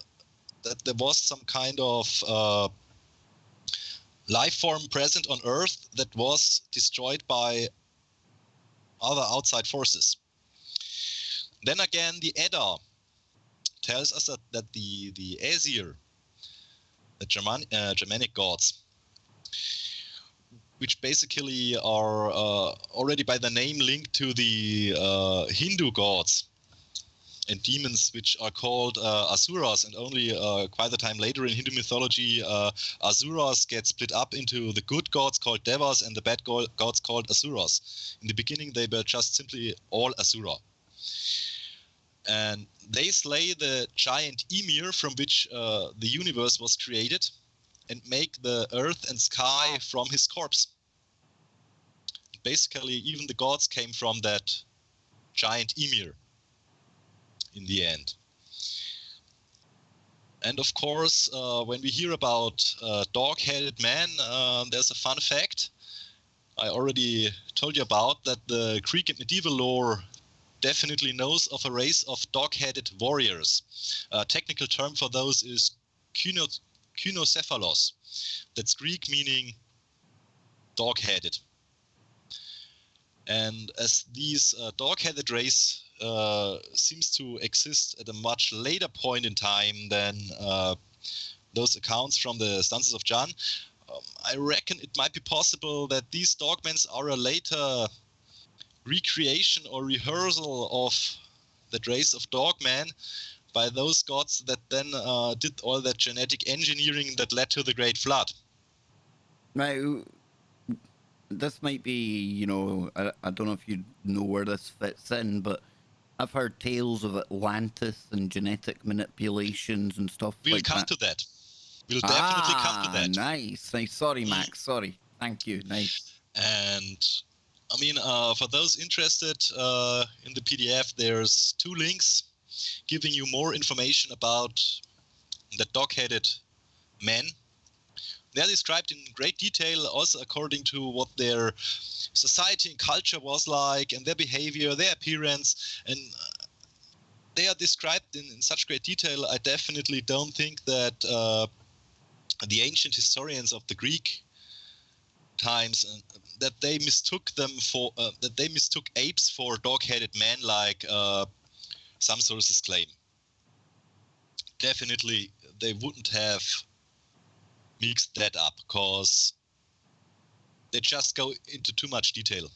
that there was some kind of life form present on Earth that was destroyed by other outside forces. Then again, the Edda tells us that the Aesir, the Germanic gods, which basically are already by the name linked to the Hindu gods and demons, which are called Asuras, and only quite a time later in Hindu mythology, Asuras get split up into the good gods called Devas and the bad gods called Asuras. In the beginning, they were just simply all Asura. And they slay the giant Ymir from which the universe was created and make the earth and sky from his corpse. Basically, even the gods came from that giant Ymir in the end. And of course, when we hear about dog-headed man, there's a fun fact I already told you about, that the Greek and medieval lore definitely knows of a race of dog-headed warriors. A technical term for those is kynocephalos. That's Greek meaning dog-headed. And as these dog-headed race seems to exist at a much later point in time than those accounts from the stanzas of John, I reckon it might be possible that these dogmen are a later recreation or rehearsal of that race of dogmen by those gods that then did all that genetic engineering that led to the Great Flood. Now, this might be, you know, I don't know if you know where this fits in, but I've heard tales of Atlantis and genetic manipulations and stuff We'll like come that. to that. We'll definitely come to that. Nice. Sorry, Max. Sorry. Thank you. Nice. And I mean, for those interested in the PDF, there's 2 links giving you more information about the dog-headed men. They're described in great detail, also according to what their society and culture was like, and their behavior, their appearance, and they are described in such great detail. I definitely don't think that the ancient historians of the Greek times that they mistook them for that they mistook apes for dog-headed men, like some sources claim. Definitely, they wouldn't have mixed that up, because they just go into too much detail.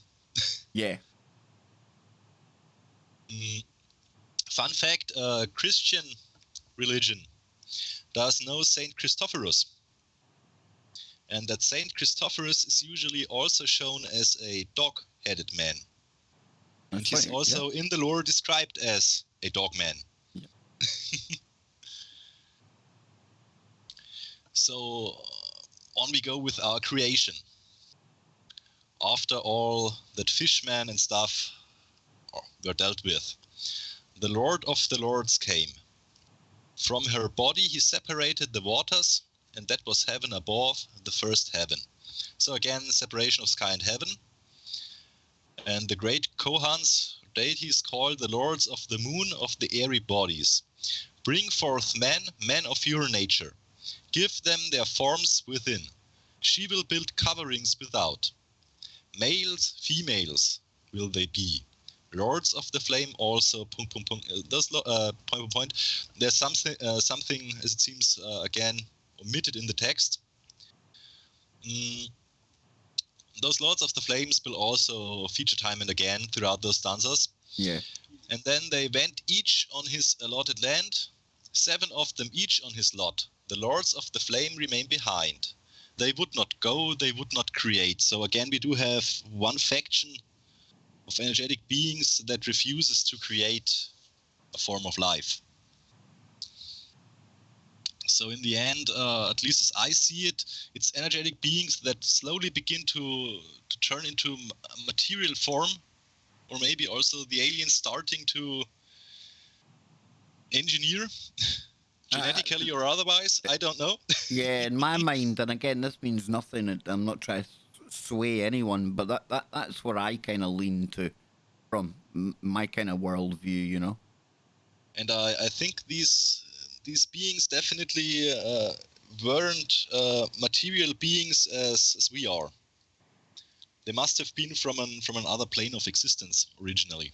Yeah. Fun fact, Christian religion does know Saint Christophorus. And that Saint Christophorus is usually also shown as a dog-headed man. And he's also in the lore described as a dog man. Yeah. So on we go with our creation. After all that fishmen and stuff were dealt with, the Lord of the Lords came. From her body he separated the waters, and that was heaven above, the first heaven. So again, separation of sky and heaven. And the great Kohans, deities called the lords of the moon of the airy bodies. Bring forth men, men of your nature. Give them their forms within. She will build coverings without. Males, females will they be. Lords of the flame also. There's something, as it seems, again omitted in the text. Those lords of the flames will also feature time and again throughout those stanzas. Yeah. And then they went each on his allotted land, 7 of them each on his lot. The lords of the flame remain behind. They would not go, they would not create. So again, we do have one faction of energetic beings that refuses to create a form of life. So in the end, at least as I see it, it's energetic beings that slowly begin to turn into a material form, or maybe also the aliens starting to engineer genetically or otherwise. I don't know. Yeah, in my mind, and again, this means nothing. I'm not trying to sway anyone, but that's where I kind of lean to from my kind of worldview, you know. And I think these beings definitely weren't material beings as we are. They must have been from another plane of existence originally.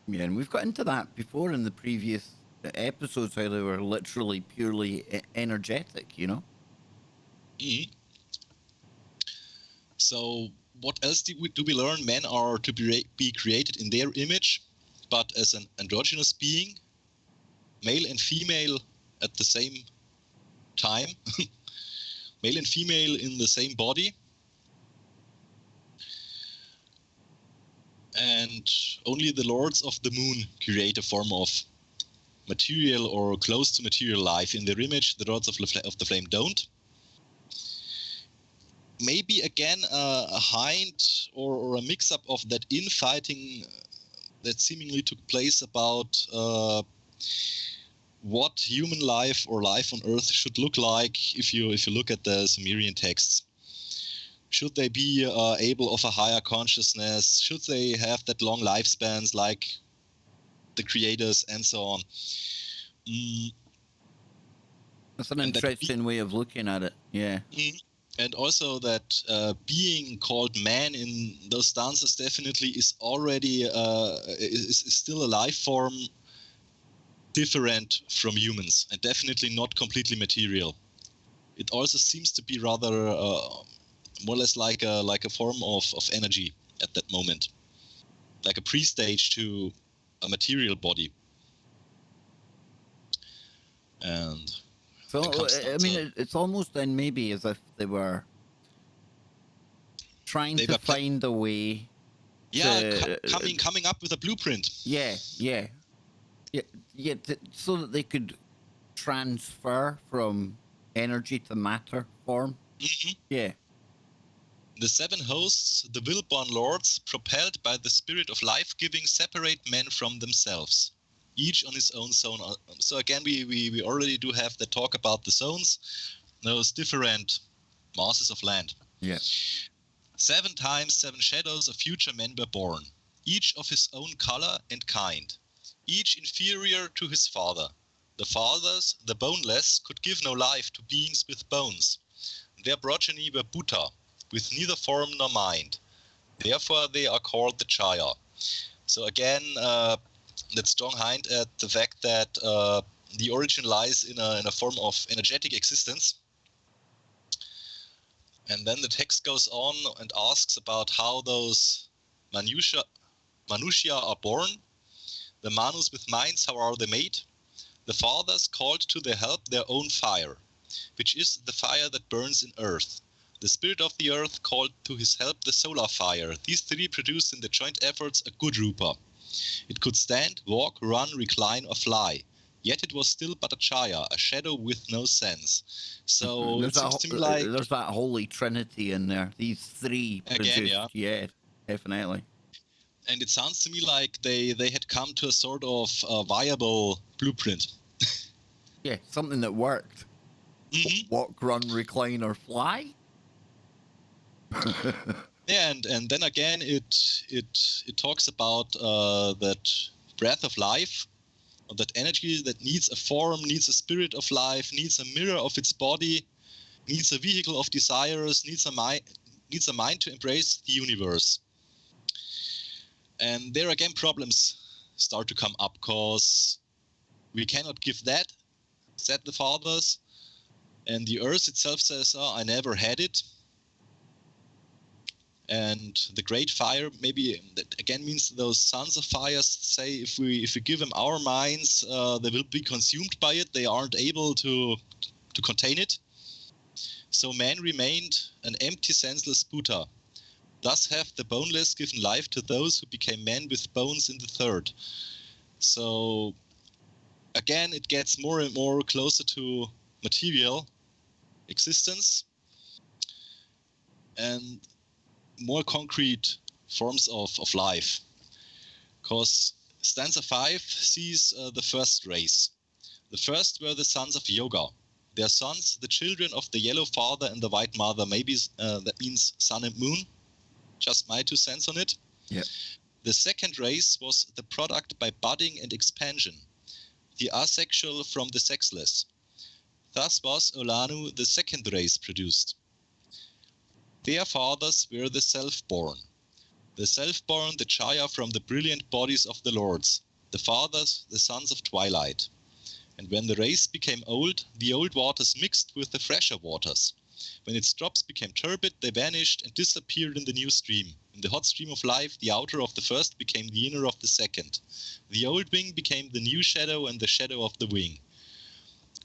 Yeah, and we've got into that before in the previous episodes, how they were literally purely energetic, you know. Mm-hmm. So what else do we learn? Men are to be created in their image, but as an androgynous being, male and female at the same time, male and female in the same body. And only the lords of the moon create a form of material or close to material life in their image. The lords of the flame don't. Maybe again a hind or a mix-up of that infighting that seemingly took place about what human life or life on Earth should look like if you look at the Sumerian texts. Should they be able of a higher consciousness? Should they have that long lifespans like the creators and so on? That's an interesting way of looking at it. Yeah. And also that being called man in those stanzas definitely is already is still a life form different from humans and definitely not completely material. It also seems to be rather more or less like a form of energy at that moment, like a pre-stage to a material body. And so I mean, it's almost then maybe as if they were trying to find a way. Coming up with a blueprint. So that they could transfer from energy to matter form. Yeah. The seven hosts, the will-born lords, propelled by the spirit of life-giving, separate men from themselves, each on his own zone. So again, we already do have the talk about the zones, those different masses of land. Yeah. 7 times 7 shadows of future men were born, each of his own color and kind, each inferior to his father. The fathers, the boneless, could give no life to beings with bones. Their progeny were Buddha, with neither form nor mind. Therefore they are called the Chaya. So again, that strong hint at the fact that the origin lies in a form of energetic existence. And then the text goes on and asks about how those Manusha are born. The Manus with minds, how are they made? The fathers called to their help their own fire, which is the fire that burns in earth. The spirit of the earth called to his help the solar fire. These 3 produced in the joint efforts a good Rupa. It could stand, walk, run, recline, or fly. Yet it was still but a Chaya, a shadow with no sense. So it seems to me like there's that holy trinity in there. These 3 produced. Again, yeah, definitely. And it sounds to me like they had come to a sort of viable blueprint. Yeah, something that worked. Walk, run, recline, or fly. Yeah, and then again, it talks about that breath of life, that energy that needs a form, needs a spirit of life, needs a mirror of its body, needs a vehicle of desires, needs a mind to embrace the universe. And there again, problems start to come up because we cannot give that, said the fathers. And the earth itself says, oh, I never had it. And the great fire, maybe that again means those sons of fires say if we give them our minds, they will be consumed by it. They aren't able to contain it. So man remained an empty, senseless Buddha. Thus have the boneless given life to those who became men with bones in the third. So again, it gets more and more closer to material existence and more concrete forms of life. Because stanza 5 sees the first race. The first were the sons of Yoga. Their sons, the children of the yellow father and the white mother. Maybe that means sun and moon. Just my 2 cents on it. Yeah. The second race was the product by budding and expansion, the asexual from the sexless. Thus was Olanu, the second race, produced. Their fathers were the self-born. The self-born, the Chaya from the brilliant bodies of the lords. The fathers, the sons of twilight. And when the race became old, the old waters mixed with the fresher waters. When its drops became turbid, they vanished and disappeared in the new stream. In the hot stream of life, the outer of the first became the inner of the second. The old wing became the new shadow and the shadow of the wing.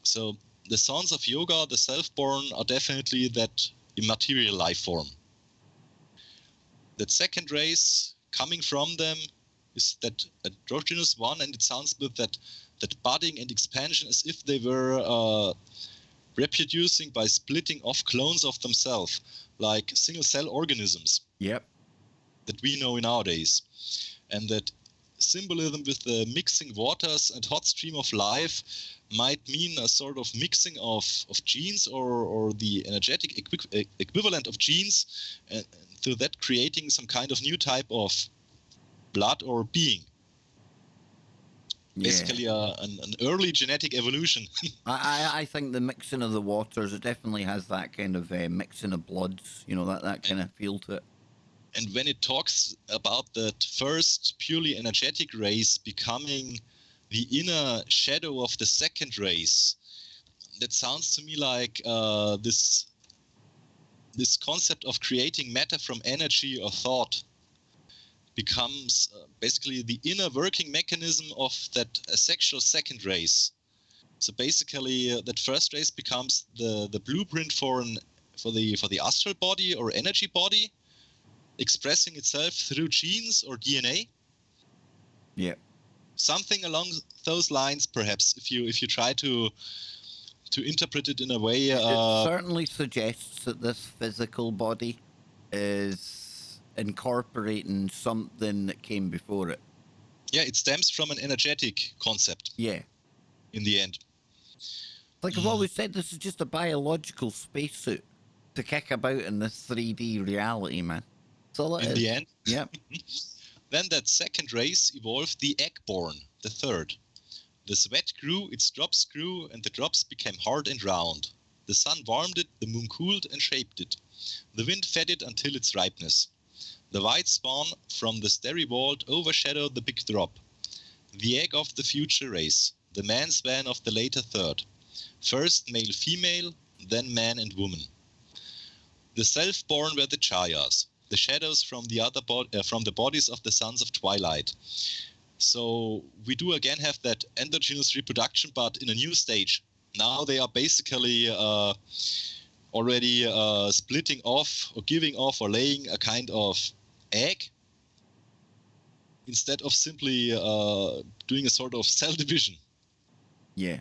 So the sons of Yoga, the self-born, are definitely that immaterial life form. That second race coming from them is that androgynous one, and it sounds with that budding and expansion as if they were reproducing by splitting off clones of themselves, like single cell organisms. Yep. That we know nowadays. And that symbolism with the mixing waters and hot stream of life might mean a sort of mixing of genes or the energetic equivalent of genes, and through that creating some kind of new type of blood or being. Yeah. Basically an early genetic evolution. I think the mixing of the waters, it definitely has that kind of mixing of bloods, you know, that kind of feel to it. And when it talks about that first purely energetic race becoming the inner shadow of the second race, that sounds to me like this concept of creating matter from energy or thought becomes basically the inner working mechanism of that sexual second race. So basically, that first race becomes the blueprint for the astral body or energy body, expressing itself through genes or DNA. Yeah. Something along those lines, perhaps, if you try to interpret it in a way. It certainly suggests that this physical body is incorporating something that came before it. Yeah, it stems from an energetic concept. Yeah. In the end. Like I've always said, this is just a biological spacesuit to kick about in this 3D reality, man. That's all it is. In the end. Yep. Then that second race evolved the egg-born, the third. The sweat grew, its drops grew, and the drops became hard and round. The sun warmed it, the moon cooled and shaped it. The wind fed it until its ripeness. The white spawn from the starry vault overshadowed the big drop. The egg of the future race, the man-swan of the later third. First male-female, then man and woman. The self-born were the Chayas, the shadows from the bodies of the sons of twilight. So we do again have that androgynous reproduction, but in a new stage. Now they are basically already splitting off or giving off or laying a kind of egg instead of simply doing a sort of cell division. Yeah.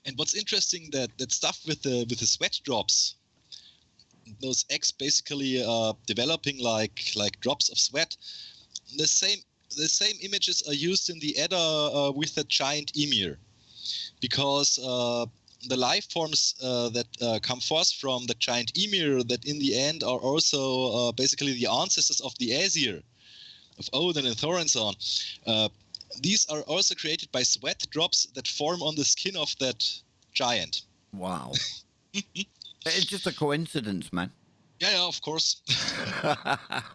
And what's interesting that stuff with the sweat drops, those eggs basically developing like drops of sweat. The same images are used in the Edda with the giant emir, because the life forms that come forth from the giant emir, that in the end are also basically the ancestors of the Aesir, of Odin and Thor and so on. These are also created by sweat drops that form on the skin of that giant. Wow. It's just a coincidence, man. Yeah, of course.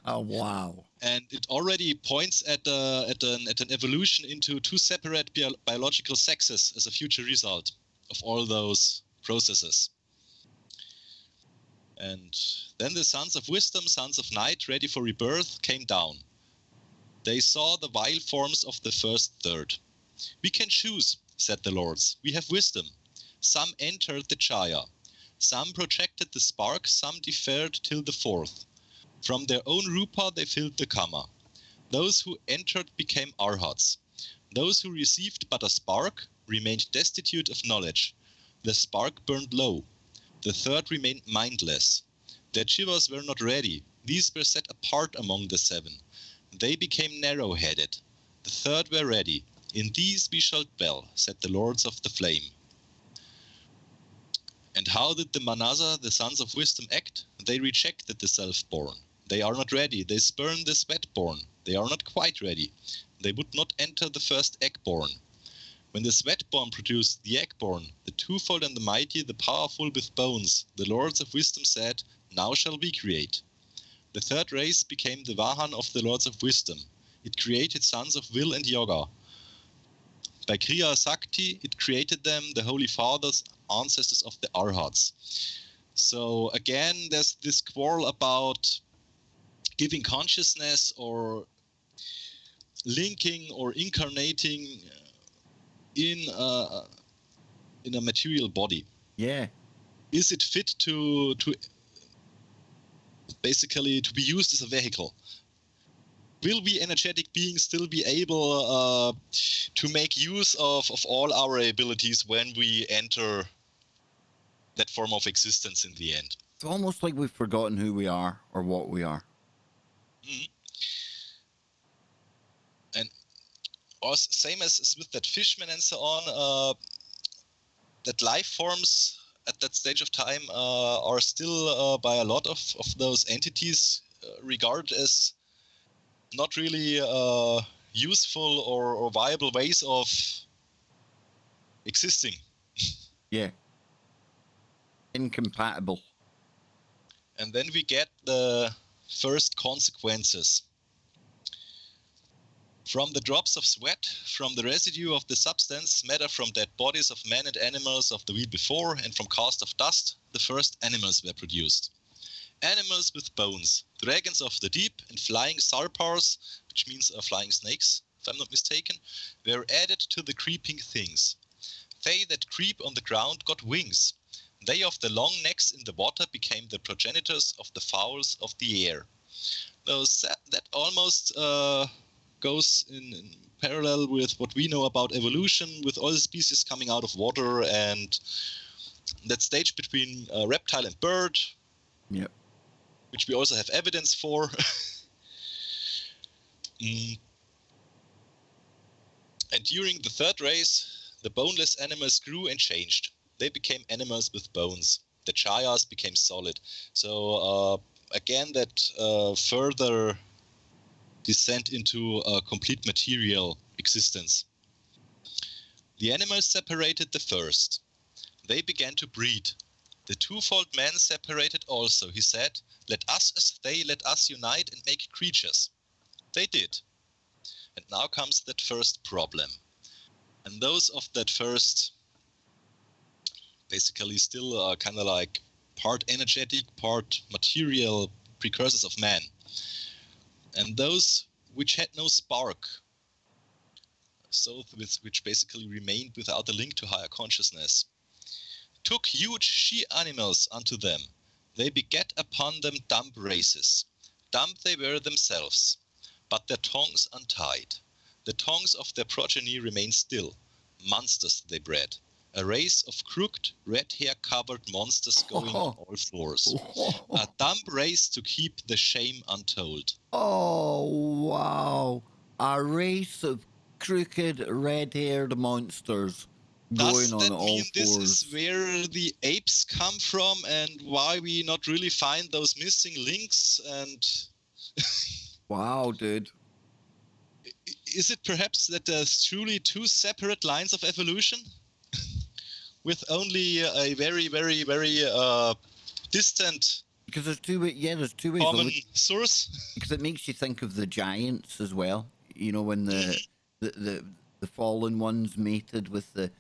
Oh, wow. And it already points at an evolution into two separate biological sexes as a future result of all those processes. And then the sons of wisdom, sons of night, ready for rebirth, came down. They saw the vile forms of the first third. We can choose, said the lords. We have wisdom. Some entered the Chaya. Some projected the spark, some deferred till the fourth. From their own rupa they filled the kama. Those who entered became arhats. Those who received but a spark remained destitute of knowledge. The spark burned low. The third remained mindless. Their jivas were not ready. These were set apart among the seven. They became narrow-headed. The third were ready. In these we shall dwell, said the lords of the flame. And how did the Manasa, the sons of wisdom, act? They rejected the self-born. They are not ready. They spurn the sweat-born. They are not quite ready. They would not enter the first egg-born. When the sweat-born produced the egg-born, the twofold and the mighty, the powerful with bones, the lords of wisdom said, now shall we create. The third race became the Vahan of the lords of wisdom. It created sons of will and yoga. By Kriya Sakti, it created them, the holy fathers, ancestors of the Arhats. So again, there's this quarrel about giving consciousness or linking or incarnating in a material body. Yeah. Is it fit to basically to be used as a vehicle? Will we energetic beings still be able to make use of all our abilities when we enter that form of existence in the end? It's almost like we've forgotten who we are or what we are. Mm-hmm. And or same as with that fishman and so on, that life forms at that stage of time are still by a lot of those entities regarded as not really useful or viable ways of existing. Yeah. Incompatible. And then we get the first consequences. From the drops of sweat, from the residue of the substance, matter from dead bodies of men and animals of the week before, and from cast of dust, the first animals were produced. Animals with bones, dragons of the deep, and flying sarpars, which means flying snakes, if I'm not mistaken, were added to the creeping things. They that creep on the ground got wings. They of the long necks in the water became the progenitors of the fowls of the air. That almost goes in parallel with what we know about evolution, with all the species coming out of water and that stage between reptile and bird, Yep. which we also have evidence for. And during the third race, the boneless animals grew and changed. They became animals with bones. The chayas became solid. So again, that further descent into a complete material existence. The animals separated the first. They began to breed. The twofold man separated also. He said, "Let us as they, let us unite and make creatures." They did. And now comes that first problem. And those of that first, basically still kind of like part energetic, part material precursors of man. And those which had no spark, so which basically remained without a link to higher consciousness, took huge she-animals unto them. They begat upon them dumb races. Dumb they were themselves, but their tongues untied. The tongues of their progeny remained still. Monsters they bred. A race of crooked, red hair-covered monsters going on all fours. A dumb race to keep the shame untold. Oh, wow. A race of crooked, red-haired monsters going Does on that all mean this fours. is where the apes come from and why we not really find those missing links? And Wow, dude. is it perhaps that there's truly two separate lines of evolution with only a very, very, very distant Because there's two ways. Yeah, there's two ways. common source? Because it makes you think of the giants as well. You know, when the fallen ones mated with the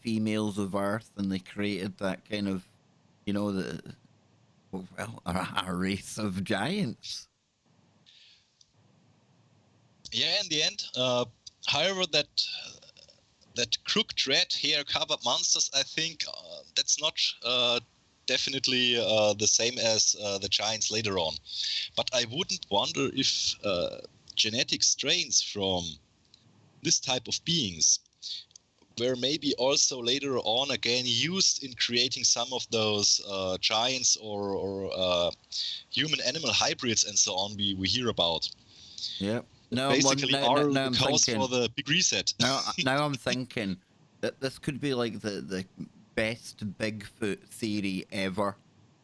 females of Earth, and they created that kind of, you know, a race of giants. Yeah, in the end. However, that crooked red hair covered monsters, I think that's not definitely the same as the giants later on. But I wouldn't wonder if genetic strains from this type of beings were maybe also later on again used in creating some of those giants or human-animal hybrids and so on we hear about. Yep. No, Basically now the I'm cause thinking. for the big reset. Now I'm thinking that this could be like the best Bigfoot theory ever.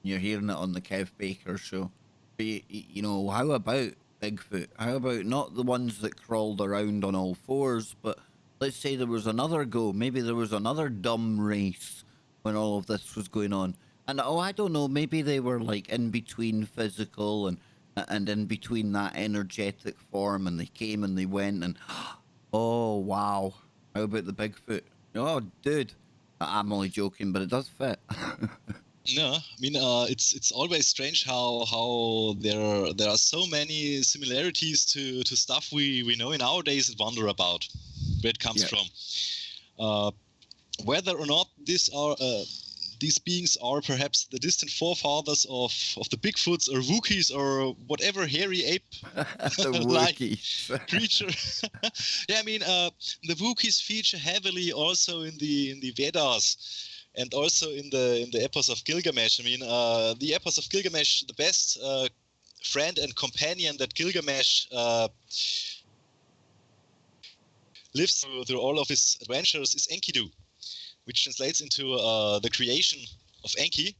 You're hearing it on the Kev Baker show. But you know, how about Bigfoot? How about not the ones that crawled around on all fours, but let's say there was another go. Maybe there was another dumb race when all of this was going on. And oh, I don't know, maybe they were like in between physical and in between that energetic form, and they came and they went, and oh wow, how about the Bigfoot? Oh, dude, I'm only joking, but it does fit. No, I mean it's always strange how there are so many similarities to stuff we know in our days and wonder about where it comes from. Whether or not these beings are perhaps the distant forefathers of the Bigfoots or Wookiees or whatever hairy ape like creature. Yeah, I mean the Wookiees feature heavily also in the Vedas. And also in the Epos of Gilgamesh. I mean, the Epos of Gilgamesh, the best friend and companion that Gilgamesh lives through all of his adventures is Enkidu, which translates into the creation of Enki,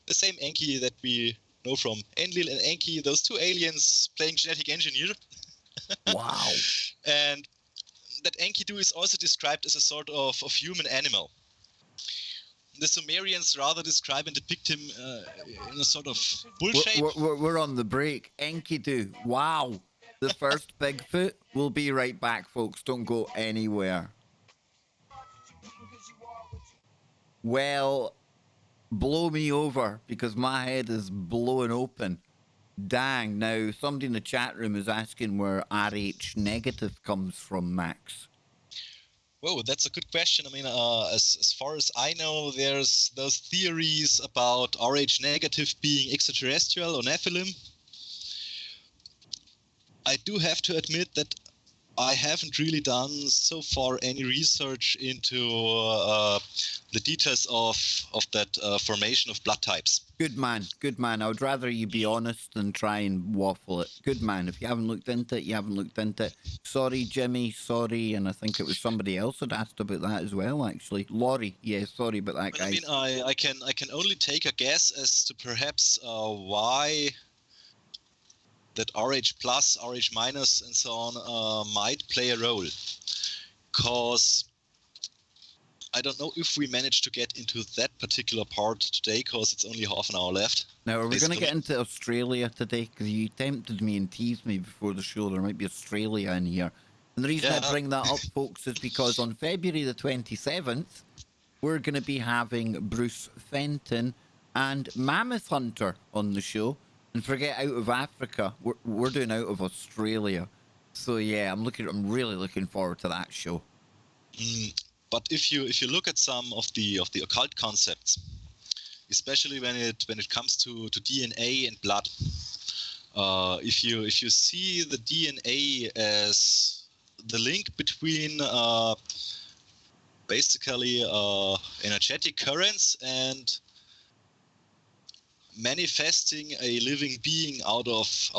the same Enki that we know from Enlil and Enki, those two aliens playing genetic engineer. Wow. And that Enkidu is also described as a sort of human animal. The Sumerians rather describe and depict him in a sort of bull shape. We're on the break. Enkidu. Wow. The first Bigfoot. We'll be right back, folks. Don't go anywhere. Well, blow me over because my head is blowing open. Dang. Now, somebody in the chat room is asking where RH negative comes from, Max. Whoa, that's a good question. I mean, as far as I know, there's those theories about RH negative being extraterrestrial or Nephilim. I do have to admit that I haven't really done so far any research into the details of that formation of blood types. Good man, good man. I would rather you be honest than try and waffle it. Good man. If you haven't looked into it, you haven't looked into it. Sorry, Jimmy, sorry. And I think it was somebody else that asked about that as well, actually. Laurie, yeah, sorry about that, guys. I mean, I can only take a guess as to perhaps why that RH plus, RH minus, and so on might play a role. Because I don't know if we managed to get into that particular part today, because it's only half an hour left. Now, are we going to get into Australia today? Because you tempted me and teased me before the show. There might be Australia in here. And the reason I bring that up, folks, is because on February the 27th, we're going to be having Bruce Fenton and Mammoth Hunter on the show. And forget out of Africa, we're doing out of Australia. So yeah, I'm really looking forward to that show. But if you look at some of the occult concepts, especially when it comes to DNA and blood, if you see the DNA as the link between basically energetic currents and manifesting a living being out of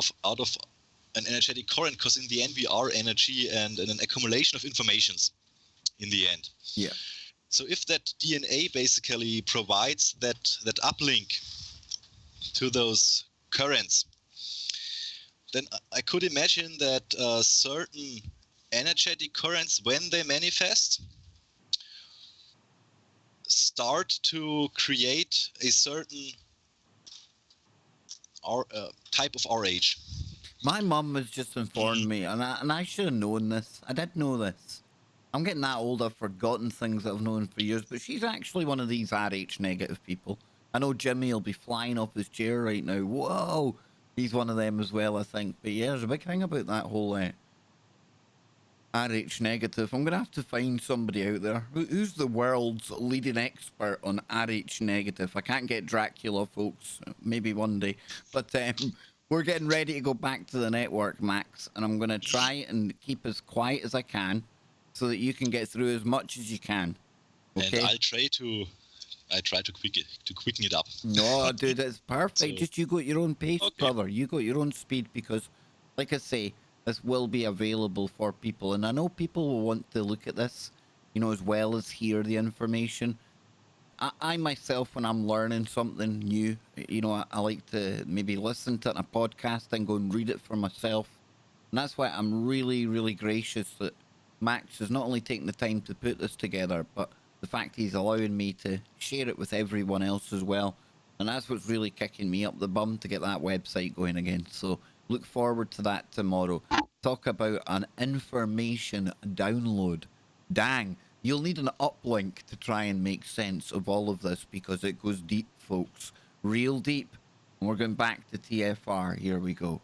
an energetic current, because in the end we are energy and an accumulation of informations in the end. Yeah. So if that DNA basically provides that uplink to those currents, then I could imagine that certain energetic currents, when they manifest, start to create a certain type of RH. My mum has just informed me, and I should have known this. I did know this. I'm getting that old, I've forgotten things that I've known for years, but she's actually one of these RH negative people. I know Jimmy will be flying off his chair right now. Whoa! He's one of them as well, I think. But yeah, there's a big thing about that whole RH negative. I'm going to have to find somebody out there. Who's the world's leading expert on RH negative? I can't get Dracula, folks. Maybe one day. But we're getting ready to go back to the network, Max. And I'm going to try and keep as quiet as I can so that you can get through as much as you can. Okay? And I'll try to quicken it up. No, dude, it's perfect. So, just you go at your own pace, okay, brother. You go at your own speed because, like I say, this will be available for people. And I know people will want to look at this, as well as hear the information. I myself, when I'm learning something new, I like to maybe listen to it in a podcast and go and read it for myself. And that's why I'm really, really gracious that Max is not only taking the time to put this together, but the fact he's allowing me to share it with everyone else as well. And that's what's really kicking me up the bum to get that website going again. So look forward to that tomorrow. Talk about an information download. Dang, you'll need an uplink to try and make sense of all of this because it goes deep, folks. Real deep. And we're going back to TFR. Here we go.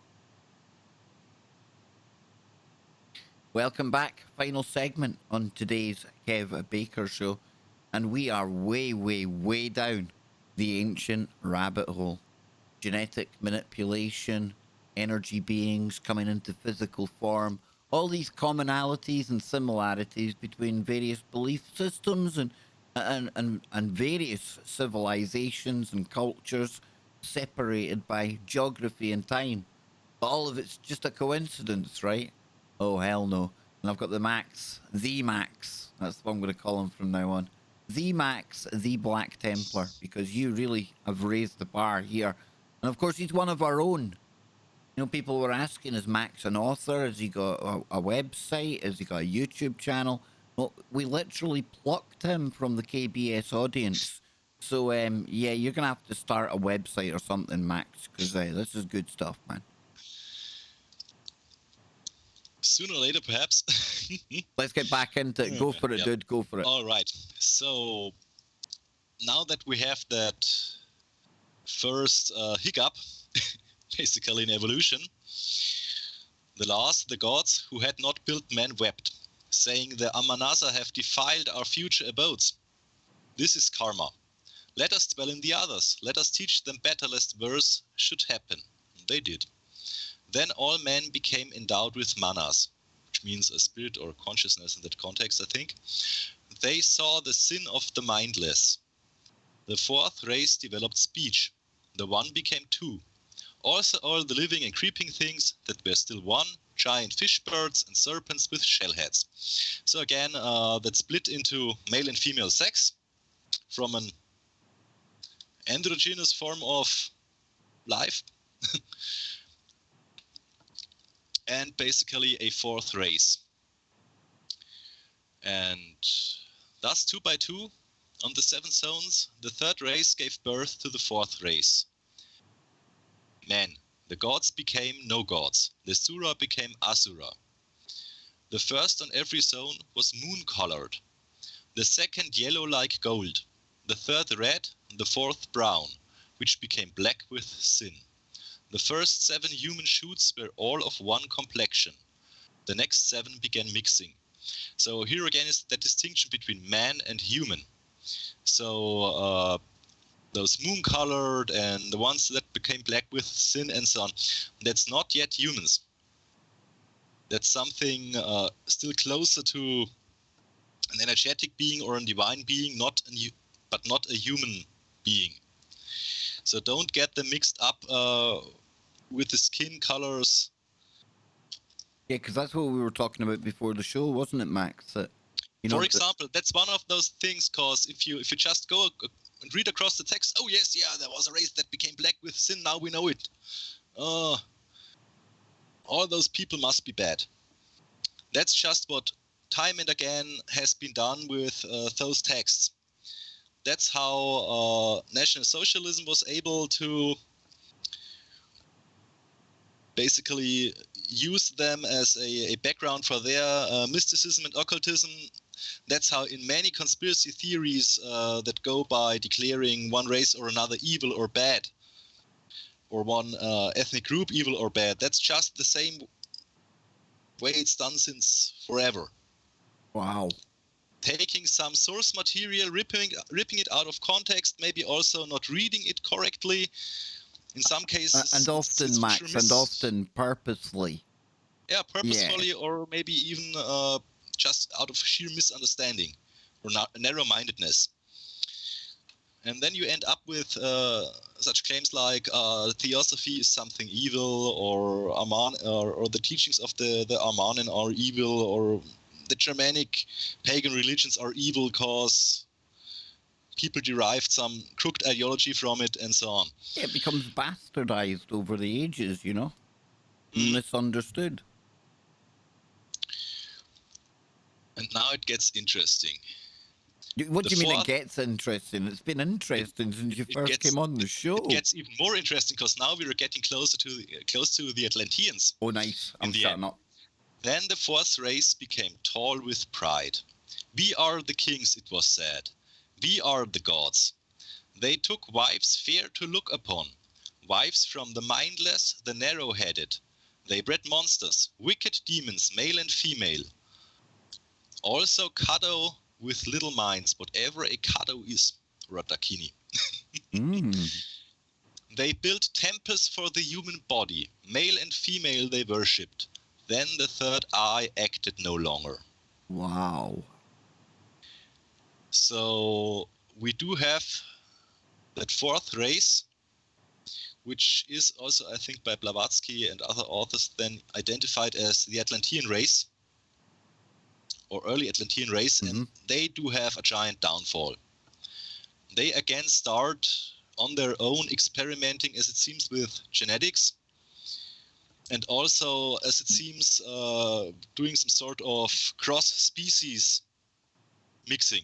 Welcome back. Final segment on today's Kev Baker show. And we are way, way, way down the ancient rabbit hole. Genetic manipulation, energy beings coming into physical form, all these commonalities and similarities between various belief systems and various civilizations and cultures separated by geography and time. All of it's just a coincidence, right? Oh, hell no. And I've got the Max, the Max. That's what I'm going to call him from now on. The Max, the Black Templar, because you really have raised the bar here. And of course, he's one of our own. You know, people were asking, is Max an author? Has he got a website? Has he got a YouTube channel? Well, we literally plucked him from the KBS audience. So, yeah, you're going to have to start a website or something, Max, because this is good stuff, man. Sooner or later, perhaps. Let's get back into it. Go for it, dude. Go for it. All right. So now that we have that first hiccup, basically in evolution, the gods who had not built men wept, saying the Amanasa have defiled our future abodes. This is karma. Let us dwell in the others. Let us teach them better lest worse should happen. They did. Then all men became endowed with manas, which means a spirit or consciousness in that context, I think. They saw the sin of the mindless. The fourth race developed speech. The one became two. Also all the living and creeping things that were still one, giant fish birds and serpents with shell heads. So again, that split into male and female sex from an androgynous form of life. And basically a fourth race. And thus, 2 by 2, on the 7 zones, the third race gave birth to the fourth race. Men. The gods became no gods. The Sura became Asura. The first on every zone was moon-colored. The second yellow like gold. The third red, the fourth brown, which became black with sin. The first 7 human shoots were all of one complexion. The next 7 began mixing. So here again is that distinction between man and human. So those moon-colored and the ones that became black with sin and so on, that's not yet humans. That's something still closer to an energetic being or a divine being, but not a human being. So don't get them mixed up with the skin colors. Yeah, because that's what we were talking about before the show, wasn't it, Max? For example, that's one of those things, because if you just go and read across the text, oh yes, yeah, there was a race that became black with sin, now we know it. All those people must be bad. That's just what time and again has been done with those texts. That's how National Socialism was able to basically use them as a background for their mysticism and occultism. That's how in many conspiracy theories that go by declaring one race or another evil or bad, or one ethnic group evil or bad, that's just the same way it's done since forever. Wow. Taking some source material, ripping it out of context, maybe also not reading it correctly. In some cases, and often, Max, and often purposely. Yeah, purposefully, or maybe even just out of sheer misunderstanding or narrow-mindedness. And then you end up with such claims like theosophy is something evil, or or the teachings of the Armanen are evil, or the Germanic pagan religions are evil because people derived some crooked ideology from it, and so on. Yeah, it becomes bastardized over the ages, you know? Misunderstood. And now it gets interesting. What do you mean it gets interesting? It's been interesting since you first came on the show. It gets even more interesting because now we are getting close to the Atlanteans. Oh, nice. I'm shutting up. Then the fourth race became tall with pride. We are the kings, it was said. We are the gods. They took wives fair to look upon, wives from the mindless, the narrow-headed. They bred monsters, wicked demons, male and female. Also Kado with little minds, whatever a Kado is, Ratakini. They built temples for the human body, male and female they worshipped. Then the third eye acted no longer. Wow. So we do have that fourth race, which is also, I think, by Blavatsky and other authors then identified as the Atlantean race. or early Atlantean race, and they do have a giant downfall. They again start on their own experimenting, as it seems, with genetics, and also, as it seems, doing some sort of cross-species mixing.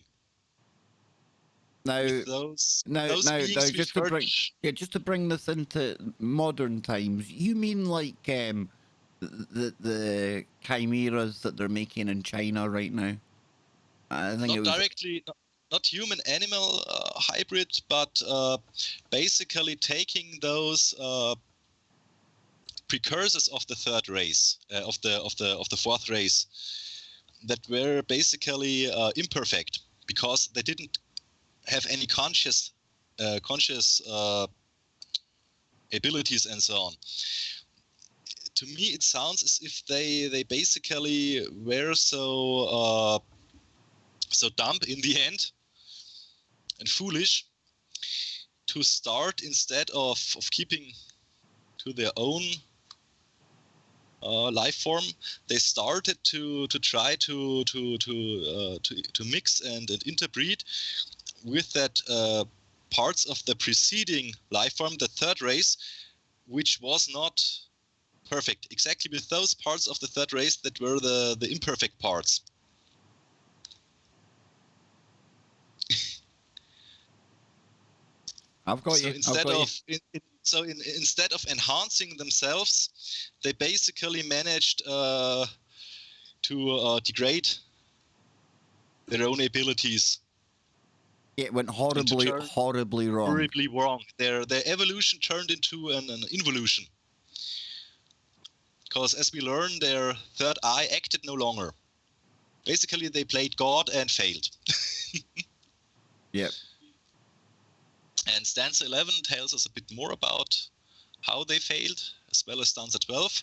Now, those now, beings just to bring this into modern times, you mean like the chimeras that they're making in China right now? I think not it was directly, not human-animal hybrid, but basically taking those precursors of the third race, of the fourth race, that were basically imperfect because they didn't have any conscious abilities and so on. To me, it sounds as if they basically were so dumb in the end and foolish to start, instead of keeping to their own life form, they started to try to mix and interbreed with that parts of the preceding life form, the third race, which was not perfect, exactly with those parts of the third race that were the imperfect parts. I've got so you. Instead of enhancing themselves, they basically managed to degrade their own abilities. It went horribly wrong. Horribly wrong. Their evolution turned into an involution. Because as we learn, their third eye acted no longer. Basically, they played God and failed. Yep. And stanza 11 tells us a bit more about how they failed, as well as stanza 12.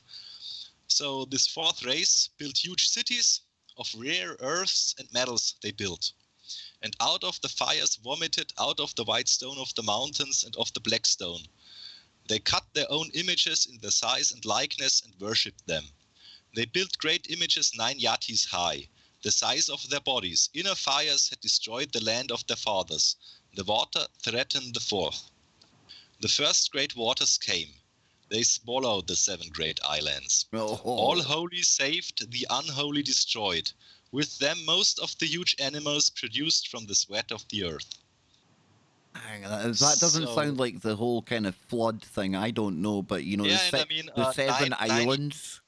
So this fourth race built huge cities of rare earths and metals they built. And out of the fires vomited out of the white stone of the mountains and of the black stone. They cut their own images in their size and likeness and worshipped them. They built great images 9 yatis high, the size of their bodies. Inner fires had destroyed the land of their fathers. The water threatened the fourth. The first great waters came. They swallowed the 7 great islands. Oh. All holy saved, the unholy destroyed. With them most of the huge animals produced from the sweat of the earth. Hang on, that doesn't sound like the whole kind of flood thing. I don't know, but you know, the 7 islands.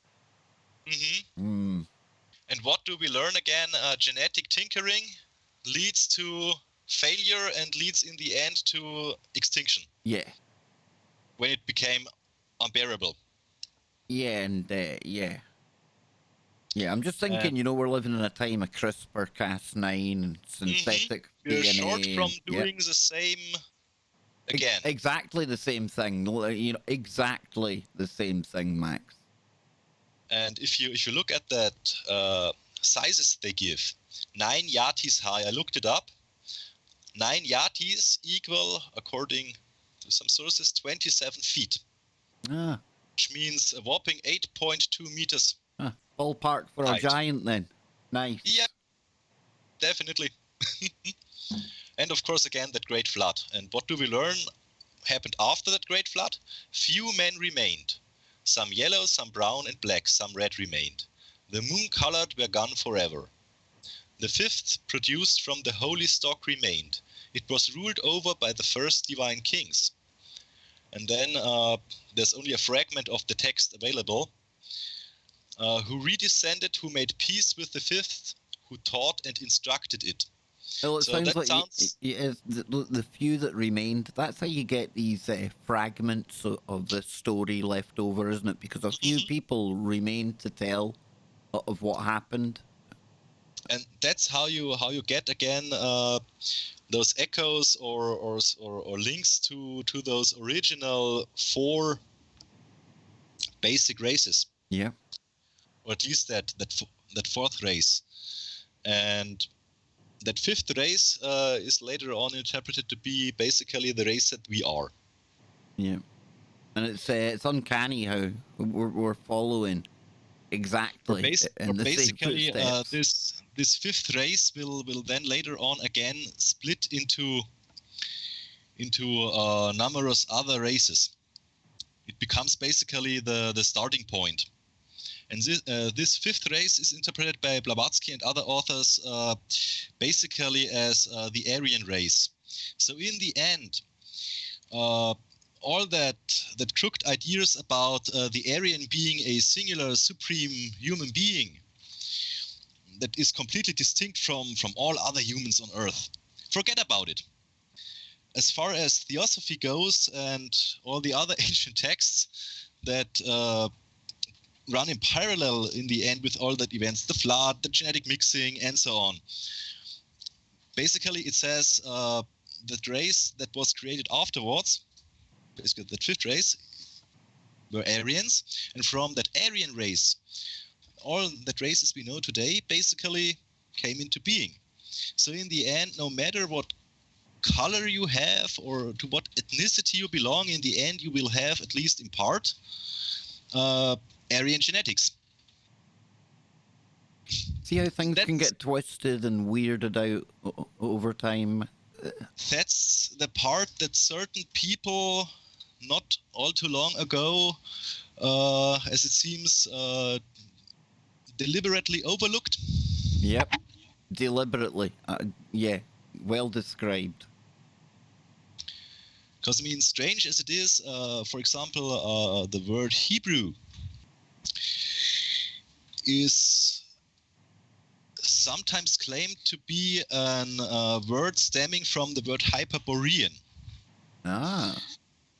And what do we learn again? Genetic tinkering leads to failure and leads in the end to extinction. Yeah. When it became unbearable. Yeah, and yeah. Yeah, I'm just thinking, you know, we're living in a time of CRISPR-Cas9 and synthetic We're DNA. short from doing the same again. Exactly the same thing. You know, exactly the same thing, Max. And if you look at that sizes they give, 9 yatis high, I looked it up. 9 yatis equal, according to some sources, 27 feet. Ah. Which means a whopping 8.2 meters. Ballpark for a giant then. Nice. Yeah, definitely. And of course, again, that great flood. And what do we learn happened after that great flood? Few men remained. Some yellow, some brown and black, some red remained. The moon-colored were gone forever. The fifth, produced from the holy stock, remained. It was ruled over by the first divine kings. And then there's only a fragment of the text available. Who redescended, who made peace with the fifth, who taught and instructed it. Well, it sounds like the few that remained. That's how you get these fragments of the story left over, isn't it? Because a few people remained to tell of what happened. And that's how you get again those echoes or links to those original 4 basic races. Yeah. Or at least that fourth race. And that fifth race is later on interpreted to be basically the race that we are. Yeah. And it's uncanny how we're following exactly. In the same basically, footsteps. this fifth race will then later on again split into numerous other races. It becomes basically the starting point. And this fifth race is interpreted by Blavatsky and other authors basically as the Aryan race. So in the end, all that crooked ideas about the Aryan being a singular supreme human being that is completely distinct from all other humans on Earth, forget about it. As far as theosophy goes and all the other ancient texts that run in parallel in the end with all that events, the flood, the genetic mixing, and so on. Basically, it says that race that was created afterwards, basically that fifth race, were Aryans, and from that Aryan race, all that races we know today basically came into being. So in the end, no matter what color you have or to what ethnicity you belong, in the end you will have, at least in part, Aryan genetics. See how things can get twisted and weirded out over time? That's the part that certain people not all too long ago, as it seems, deliberately overlooked. Yep, deliberately. Yeah, well described. Because, I mean, strange as it is, for example, the word Hebrew is sometimes claimed to be a word stemming from the word Hyperborean. Ah.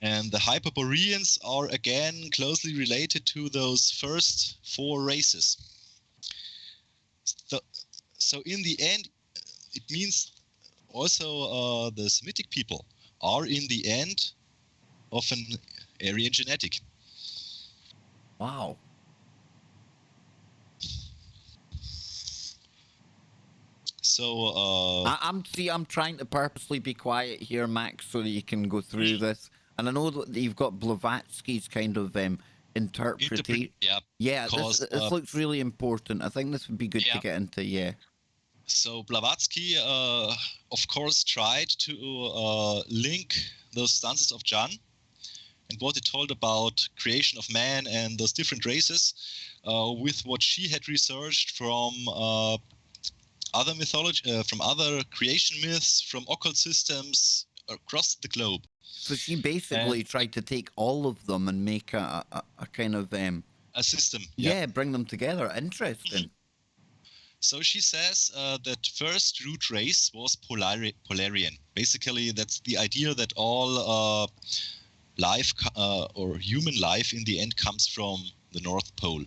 And the Hyperboreans are again closely related to those first four races. So in the end, it means also the Semitic people are in the end of an Aryan genetic. Wow. So I'm trying to purposely be quiet here, Max, so that you can go through this. And I know that you've got Blavatsky's kind of interpretation. Yeah, this looks really important. I think this would be good to get into. Yeah. So Blavatsky, of course, tried to link those stanzas of Jan and what it told about creation of man and those different races with what she had researched from other mythology, from other creation myths, from occult systems across the globe. So she basically tried to take all of them and make a kind of a system. Yeah, bring them together. Interesting. So she says that first root race was Polarian. Basically, that's the idea that all life or human life in the end comes from the North Pole,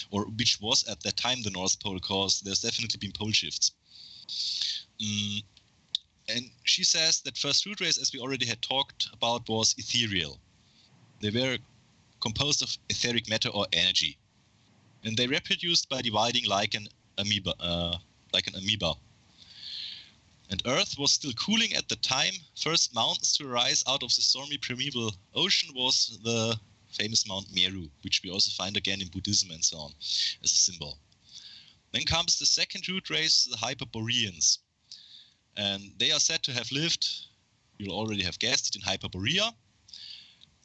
or which was at that time the North Pole, because there's definitely been pole shifts. And she says that first root race, as we already had talked about, was ethereal. They were composed of etheric matter or energy, and they reproduced by dividing like an amoeba. And Earth was still cooling at the time. First mountains to rise out of the stormy primeval ocean was the famous Mount Meru, which we also find again in Buddhism and so on as a symbol. Then comes the second root race, the Hyperboreans. And they are said to have lived, you'll already have guessed it, in Hyperborea.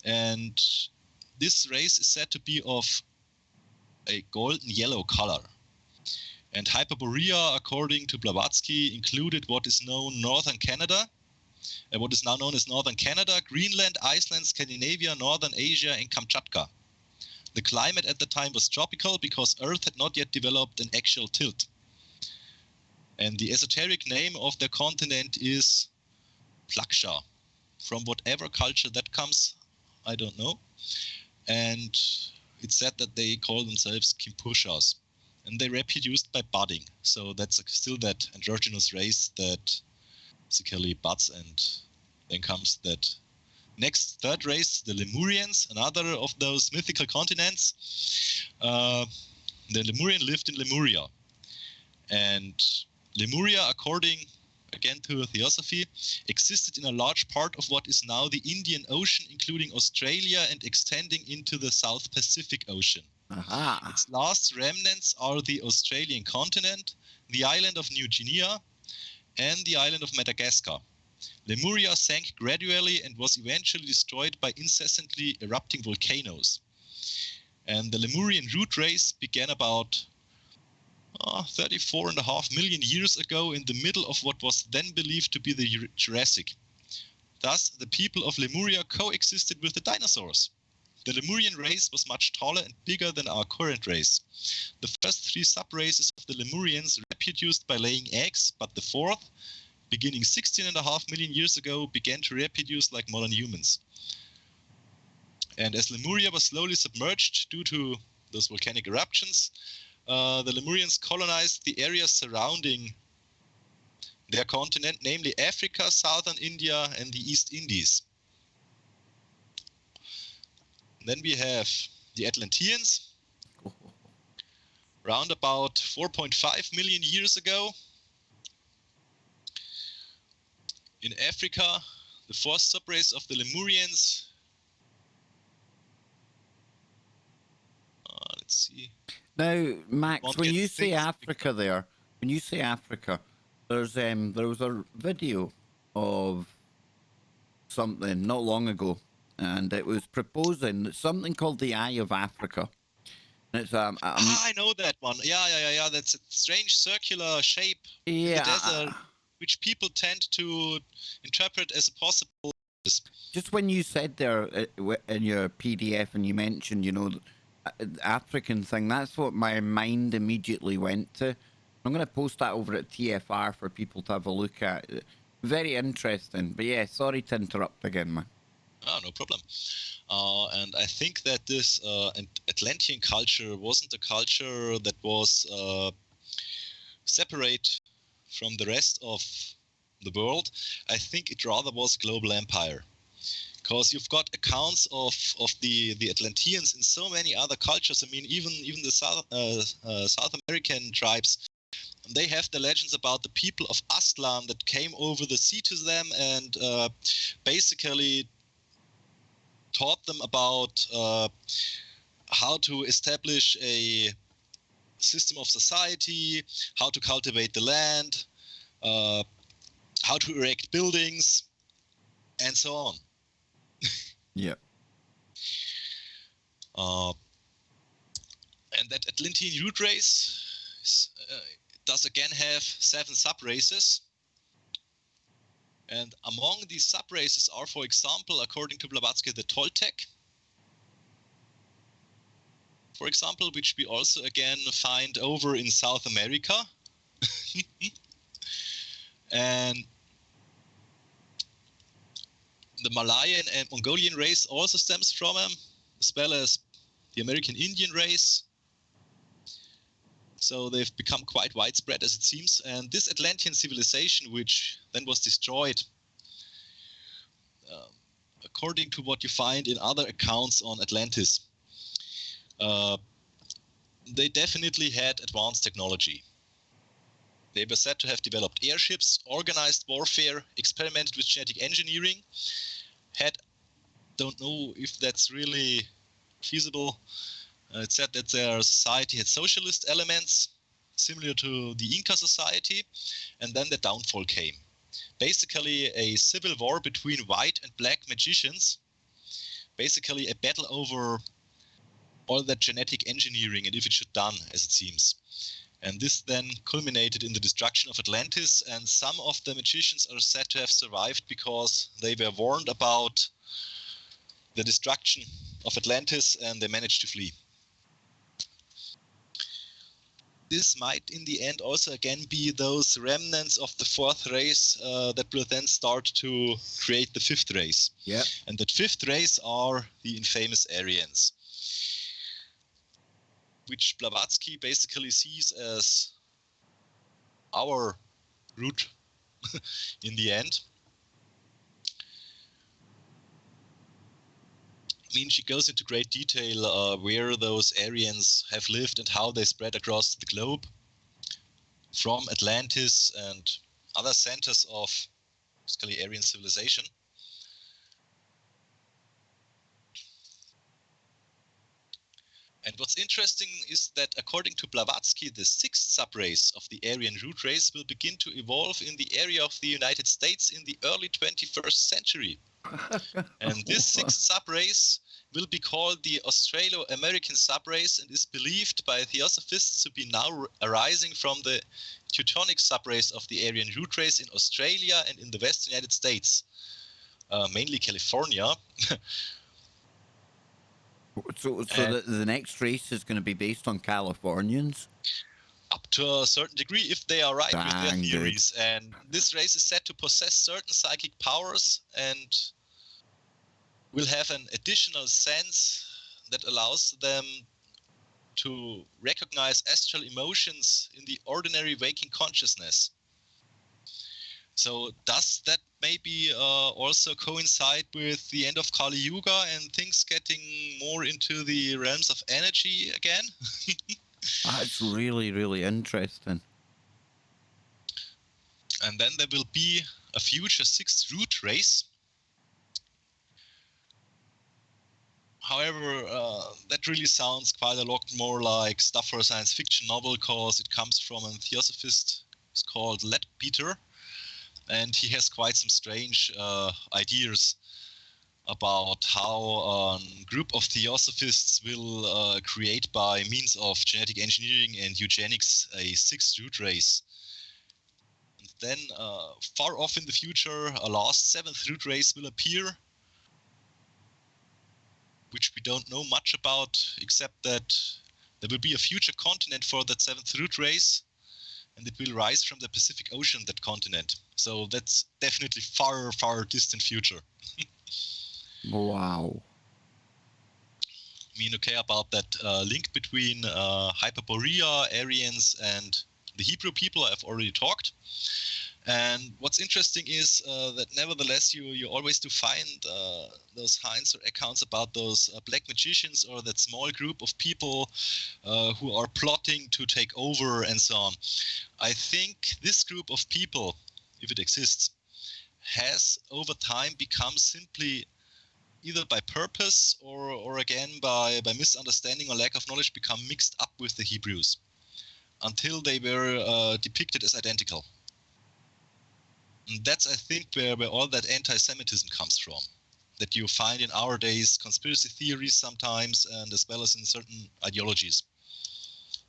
And this race is said to be of a golden yellow color. And Hyperborea, according to Blavatsky, included what is known northern Canada, and what is now known as northern Canada, Greenland, Iceland, Scandinavia, northern Asia, and Kamchatka. The climate at the time was tropical because Earth had not yet developed an axial tilt. And the esoteric name of the continent is Plaksha. From whatever culture that comes, I don't know. And it's said that they call themselves Kimpushas. And they reproduced by budding. So that's still that androgynous race that basically buds, and then comes that next third race, the Lemurians, another of those mythical continents. The Lemurian lived in Lemuria. And Lemuria, according again to theosophy, existed in a large part of what is now the Indian Ocean, including Australia and extending into the South Pacific Ocean. Aha. Its last remnants are the Australian continent, the island of New Guinea, and the island of Madagascar. Lemuria sank gradually and was eventually destroyed by incessantly erupting volcanoes. And the Lemurian root race began about 34.5 million years ago in the middle of what was then believed to be the Jurassic. Thus, the people of Lemuria coexisted with the dinosaurs. The Lemurian race was much taller and bigger than our current race. The first three sub-races of the Lemurians reproduced by laying eggs, but the fourth, beginning 16.5 million years ago, began to reproduce like modern humans. And as Lemuria was slowly submerged due to those volcanic eruptions, the Lemurians colonized the areas surrounding their continent, namely Africa, southern India, and the East Indies. Then we have the Atlanteans, around about 4.5 million years ago. In Africa, the fourth subrace of the Lemurians. Let's see. Now, Max, when you say Africa there, there was a video of something not long ago, and it was proposing something called the Eye of Africa. And it's I know that one. Yeah. That's a strange circular shape in the desert, which people tend to interpret as a possible. Just when you said there in your PDF and you mentioned, the African thing, that's what my mind immediately went to. I'm going to post that over at TFR for people to have a look at. Very interesting. But yeah, sorry to interrupt again, man. Oh, no problem. And I think that this Atlantean culture wasn't a culture that was separate from the rest of the world. I think it rather was a global empire. Because you've got accounts of the Atlanteans in so many other cultures. I mean, even the South American tribes, they have the legends about the people of Aztlan that came over the sea to them and basically taught them about how to establish a system of society, how to cultivate the land, how to erect buildings, and so on. Yeah. And that Atlantean root race does again have 7 sub-races. And among these sub-races are, for example, according to Blavatsky, the Toltec, for example, which we also again find over in South America. And the Malayan and Mongolian race also stems from them, as well as the American Indian race. So they've become quite widespread, as it seems. And this Atlantean civilization, which then was destroyed, according to what you find in other accounts on Atlantis, they definitely had advanced technology. They were said to have developed airships, organized warfare, experimented with genetic engineering, don't know if that's really feasible. It said that their society had socialist elements, similar to the Inca society, and then the downfall came. Basically a civil war between white and black magicians, basically a battle over all that genetic engineering and if it should done, as it seems. And this then culminated in the destruction of Atlantis, and some of the magicians are said to have survived because they were warned about the destruction of Atlantis and they managed to flee. This might in the end also again be those remnants of the fourth race that will then start to create the fifth race. Yeah. And that fifth race are the infamous Aryans, which Blavatsky basically sees as our root in the end. I mean, she goes into great detail where those Aryans have lived and how they spread across the globe from Atlantis and other centers of basically Aryan civilization. And what's interesting is that according to Blavatsky, the sixth subrace of the Aryan root race will begin to evolve in the area of the United States in the early 21st century. And this sixth subrace will be called the Australo-American subrace and is believed by theosophists to be now arising from the Teutonic subrace of the Aryan root race in Australia and in the Western United States, mainly California. So the next race is going to be based on Californians? Up to a certain degree, if they are right with their Dang, theories. And this race is said to possess certain psychic powers and will have an additional sense that allows them to recognize astral emotions in the ordinary waking consciousness. So does that maybe also coincide with the end of Kali Yuga and things getting more into the realms of energy again? That's really, really interesting. And then there will be a future sixth root race. However, that really sounds quite a lot more like stuff for a science fiction novel, because it comes from a theosophist who's called Leadbeater, and he has quite some strange ideas about how a group of theosophists will create by means of genetic engineering and eugenics a sixth root race. And then far off in the future, a last seventh root race will appear, which we don't know much about, except that there will be a future continent for that seventh root race, and it will rise from the Pacific Ocean, that continent. So that's definitely far, far distant future. Wow. I mean, okay, about that link between Hyperborea, Aryans, and the Hebrew people, I've already talked. And what's interesting is that nevertheless, you always do find those hints or accounts about those black magicians, or that small group of people who are plotting to take over and so on. I think this group of people, if it exists, has over time become simply, either by purpose or again by misunderstanding or lack of knowledge, become mixed up with the Hebrews until they were depicted as identical. And that's, I think, where all that anti-Semitism comes from, that you find in our days conspiracy theories sometimes, and as well as in certain ideologies.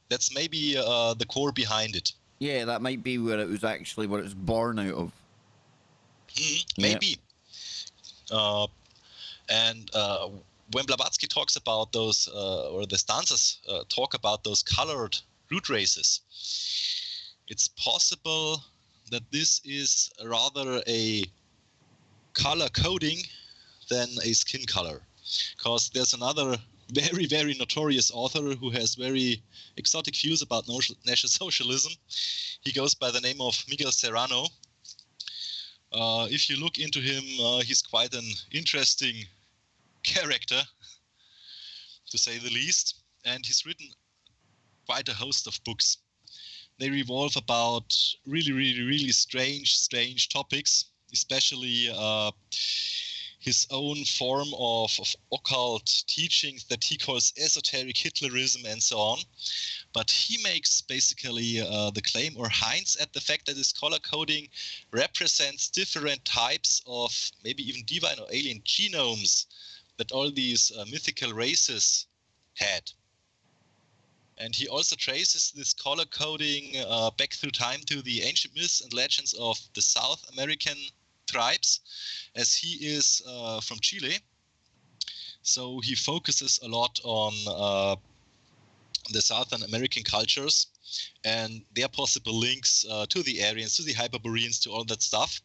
That's maybe the core behind it. Yeah, that might be where it was actually what it was born out of. Maybe. And when Blavatsky talks about those, or the stanzas talk about those colored root races, it's possible that this is rather a color coding than a skin color. Because there's another very, very notorious author who has very exotic views about National Socialism. He goes by the name of Miguel Serrano. If you look into him, he's quite an interesting character, to say the least. And he's written quite a host of books. They revolve about really, really, really strange topics, especially his own form of occult teachings that he calls esoteric Hitlerism and so on. But he makes basically the claim, or hints at the fact that this color coding represents different types of maybe even divine or alien genomes that all these mythical races had. And he also traces this color coding back through time to the ancient myths and legends of the South American tribes, as he is from Chile. So he focuses a lot on the Southern American cultures and their possible links to the Aryans, to the Hyperboreans, to all that stuff.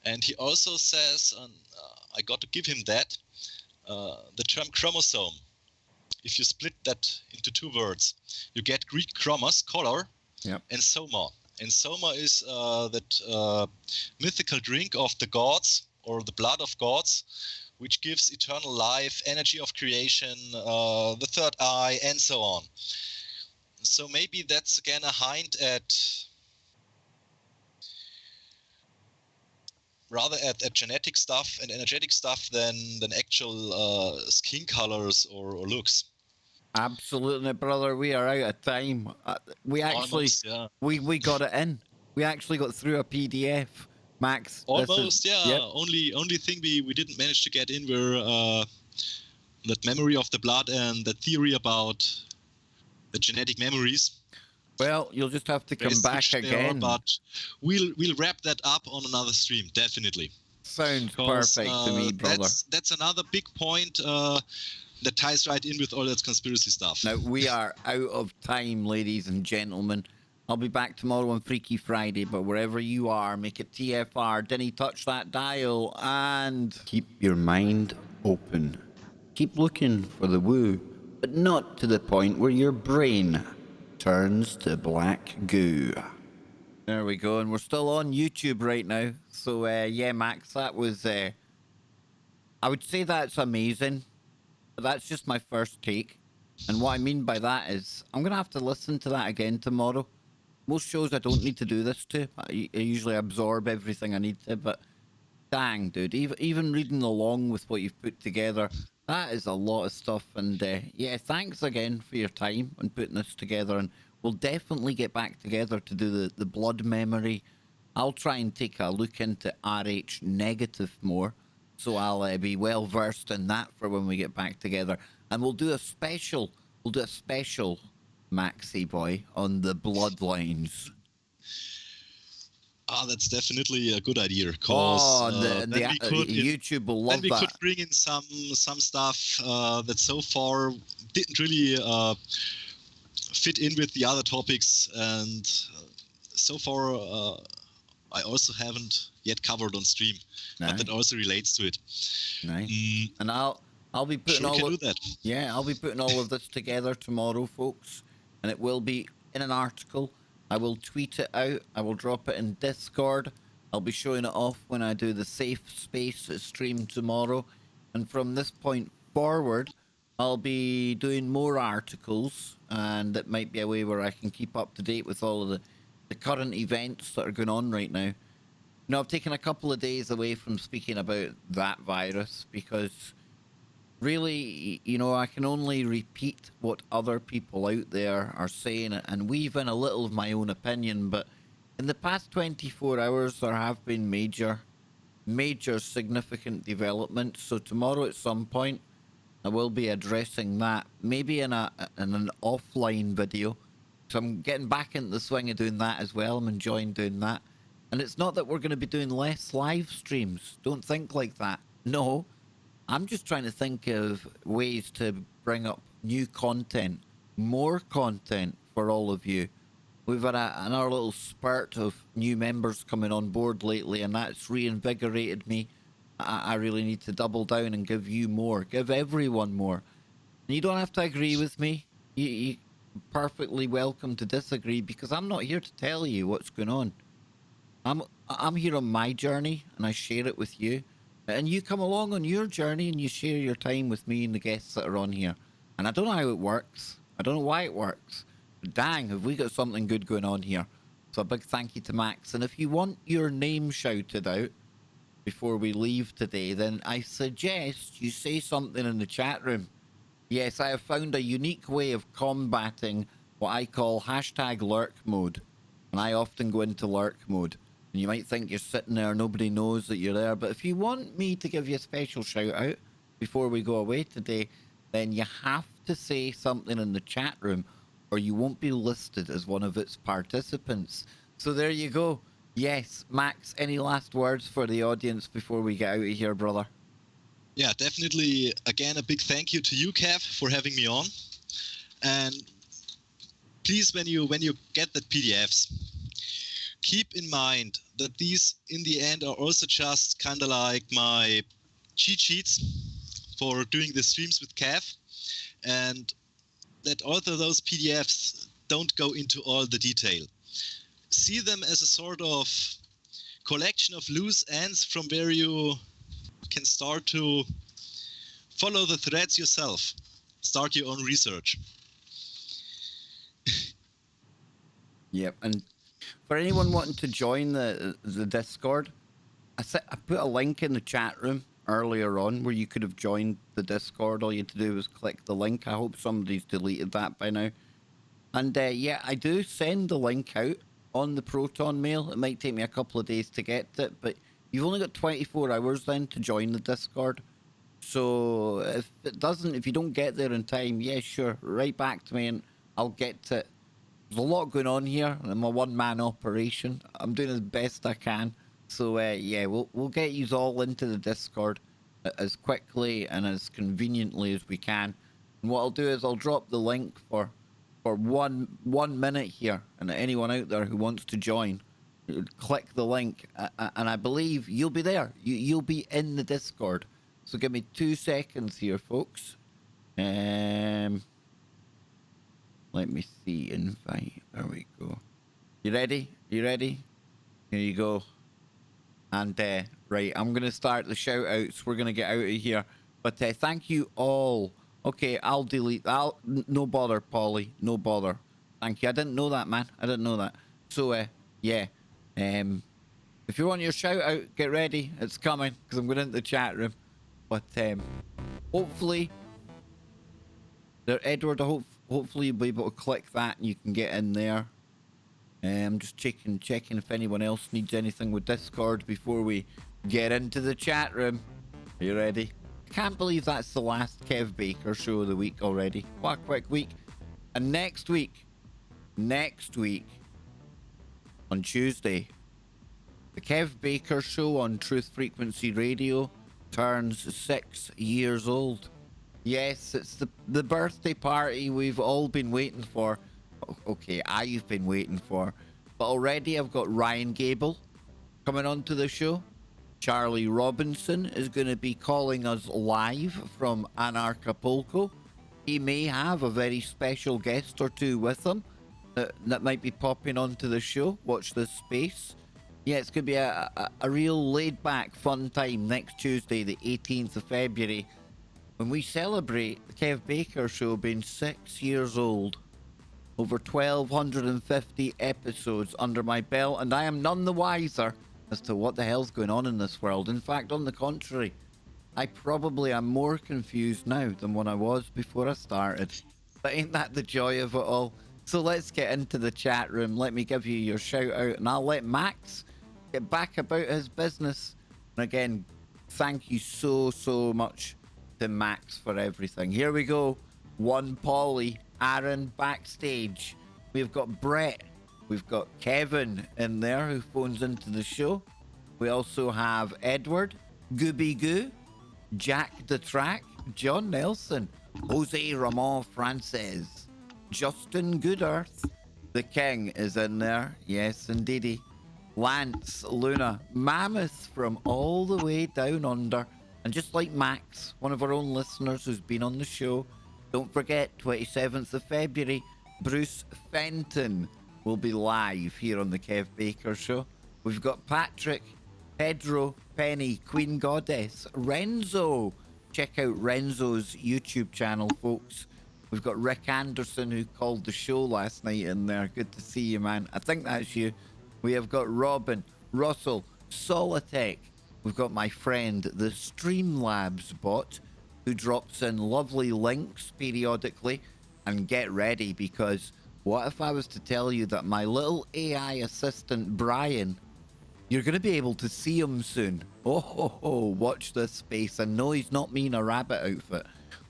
And he also says, and I got to give him that, the term chromosome. If you split that into two words, you get Greek chromos, color, and soma. And soma is that mythical drink of the gods, or the blood of gods, which gives eternal life, energy of creation, the third eye, and so on. So maybe that's again a hint at rather at genetic stuff and energetic stuff than actual skin colors or looks. Absolutely, brother. We are out of time. We actually, Almost, yeah. we got it in. We actually got through a PDF. Max, this is, Almost, yeah. yep. Only thing we didn't manage to get in were that memory of the blood and the theory about the genetic memories. Well, you'll just have to come back again. But we'll wrap that up on another stream, definitely. Sounds perfect to me, brother. That's another big point that ties right in with all that conspiracy stuff. Now, we are out of time, ladies and gentlemen. I'll be back tomorrow on Freaky Friday, but wherever you are, make it TFR, Denny touch that dial, and keep your mind open. Keep looking for the woo, but not to the point where your brain turns to black goo. There we go, and we're still on YouTube right now. So, yeah, Max, that was, I would say that's amazing, but that's just my first take. And what I mean by that is I'm going to have to listen to that again tomorrow. Most shows I don't need to do this to. I usually absorb everything I need to, but dang, dude, even reading along with what you've put together, that is a lot of stuff. And yeah, thanks again for your time and putting this together. And we'll definitely get back together to do the blood memory. I'll try and take a look into RH negative more, so I'll be well versed in that for when we get back together. And we'll do a special Maxi boy on the bloodlines. Ah, that's definitely a good idea. Cause YouTube will love that. Then we could bring in some stuff that so far didn't really fit in with the other topics, and so far I also haven't yet covered on stream, but that also relates to it. Nice. And I'll be putting I'll be putting all of this together tomorrow, folks, and it will be in an article. I will tweet it out. I will drop it in Discord. I'll be showing it off when I do the safe space stream tomorrow. And from this point forward, I'll be doing more articles, and it might be a way where I can keep up to date with all of the current events that are going on right now. I've taken a couple of days away from speaking about that virus because really, I can only repeat what other people out there are saying and weave in a little of my own opinion. But in the past 24 hours, there have been major significant developments. So tomorrow at some point, I will be addressing that, maybe in an offline video. So I'm getting back into the swing of doing that as well. I'm enjoying doing that. And it's not that we're going to be doing less live streams. Don't think like that. No, I'm just trying to think of ways to bring up new content, more content for all of you. We've had another little spurt of new members coming on board lately, and that's reinvigorated me. I really need to double down and give you more, give everyone more. And you don't have to agree with me. You perfectly welcome to disagree, because I'm not here to tell you what's going on. I'm here on my journey, and I share it with you. And you come along on your journey and you share your time with me and the guests that are on here. And I don't know how it works. I don't know why it works. But dang, have we got something good going on here. So a big thank you to Max. And if you want your name shouted out before we leave today, then I suggest you say something in the chat room. Yes, I have found a unique way of combating what I call hashtag lurk mode. And I often go into lurk mode. And you might think you're sitting there, nobody knows that you're there. But if you want me to give you a special shout out before we go away today, then you have to say something in the chat room or you won't be listed as one of its participants. So there you go. Yes, Max, any last words for the audience before we get out of here, brother? Yeah, definitely. Again, a big thank you to you, Kev, for having me on. And please, when you get the PDFs, keep in mind that these, in the end, are also just kind of like my cheat sheets for doing the streams with Kev, and that also those PDFs don't go into all the detail. See them as a sort of collection of loose ends from where you can start to follow the threads yourself, start your own research. Yep, and for anyone wanting to join the Discord, I put a link in the chat room earlier on where you could have joined the Discord. All you had to do was click the link. I hope somebody's deleted that by now. And yeah, I do send the link out on the Proton Mail. It might take me a couple of days to get it, but you've only got 24 hours then to join the Discord. So if you don't get there in time, yeah, sure, right back to me and I'll get to it. There's a lot going on here. I'm a one-man operation. I'm doing as best I can. So yeah, we'll get you all into the Discord as quickly and as conveniently as we can. And what I'll do is I'll drop the link for 1 minute here, and anyone out there who wants to join, click the link, and I believe you'll be there. You'll be in the Discord. So give me 2 seconds here, folks. Let me see. Invite. There we go. You ready? You ready? Here you go. And right, I'm gonna start the shout outs. We're gonna get out of here. But thank you all. Okay, I'll delete. No bother, Polly. No bother. Thank you. I didn't know that, man. I didn't know that. So yeah. If you want your shout out, get ready. It's coming because I'm going into the chat room. But hopefully, Edward. Hopefully you'll be able to click that and you can get in there. I'm just checking if anyone else needs anything with Discord before we get into the chat room. Are you ready? I can't believe that's the last Kev Baker show of the week already. What a quick week. And next week, on Tuesday, the Kev Baker show on Truth Frequency Radio turns 6 years old. Yes, it's the birthday party we've all been waiting for. Okay, I've been waiting for. But already I've got Ryan Gable coming onto the show. Charlie Robinson is going to be calling us live from Anarchapulco. He may have a very special guest or two with him that might be popping onto the show. Watch this space. Yeah, it's going to be a real laid-back, fun time next Tuesday, the 18th of February, when we celebrate the Kev Baker show being 6 years old. Over 1,250 episodes under my belt, and I am none the wiser as to what the hell's going on in this world. In fact, on the contrary, I probably am more confused now than when I was before I started. But ain't that the joy of it all? So let's get into the chat room. Let me give you your shout out, and I'll let Max get back about his business. And again, thank you so much to Max for everything. Here we go. One Polly, Aaron backstage. We've got Brett. We've got Kevin in there who phones into the show. We also have Edward, Gooby Goo, Jack the Track, John Nelson, Jose Ramon Frances, Justin Goodearth, the King is in there. Yes, indeedy. Lance, Luna, Mammoth from all the way down under. And just like Max, one of our own listeners who's been on the show, don't forget, 27th of February, Bruce Fenton will be live here on the Kev Baker Show. We've got Patrick, Pedro, Penny, Queen Goddess, Renzo. Check out Renzo's YouTube channel, folks. We've got Rick Anderson, who called the show last night in there. Good to see you, man. I think that's you. We have got Robin, Russell, Solitech. We've got my friend, the Streamlabs bot, who drops in lovely links periodically. And get ready, because what if I was to tell you that my little AI assistant, Brian, you're going to be able to see him soon. Oh, watch this space. And no, he's not me in a rabbit outfit.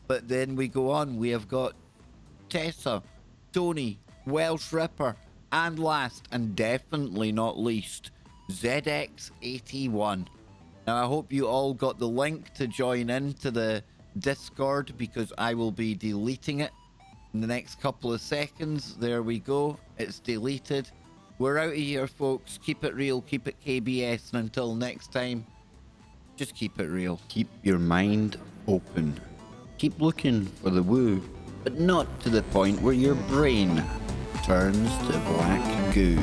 But then we go on. We have got Tessa, Tony, Welsh Ripper, and last, and definitely not least, ZX81. Now, I hope you all got the link to join into the Discord, because I will be deleting it in the next couple of seconds. There we go. It's deleted. We're out of here, folks. Keep it real. Keep it KBS. And until next time, just keep it real. Keep your mind open. Keep looking for the woo, but not to the point where your brain turns to black goo.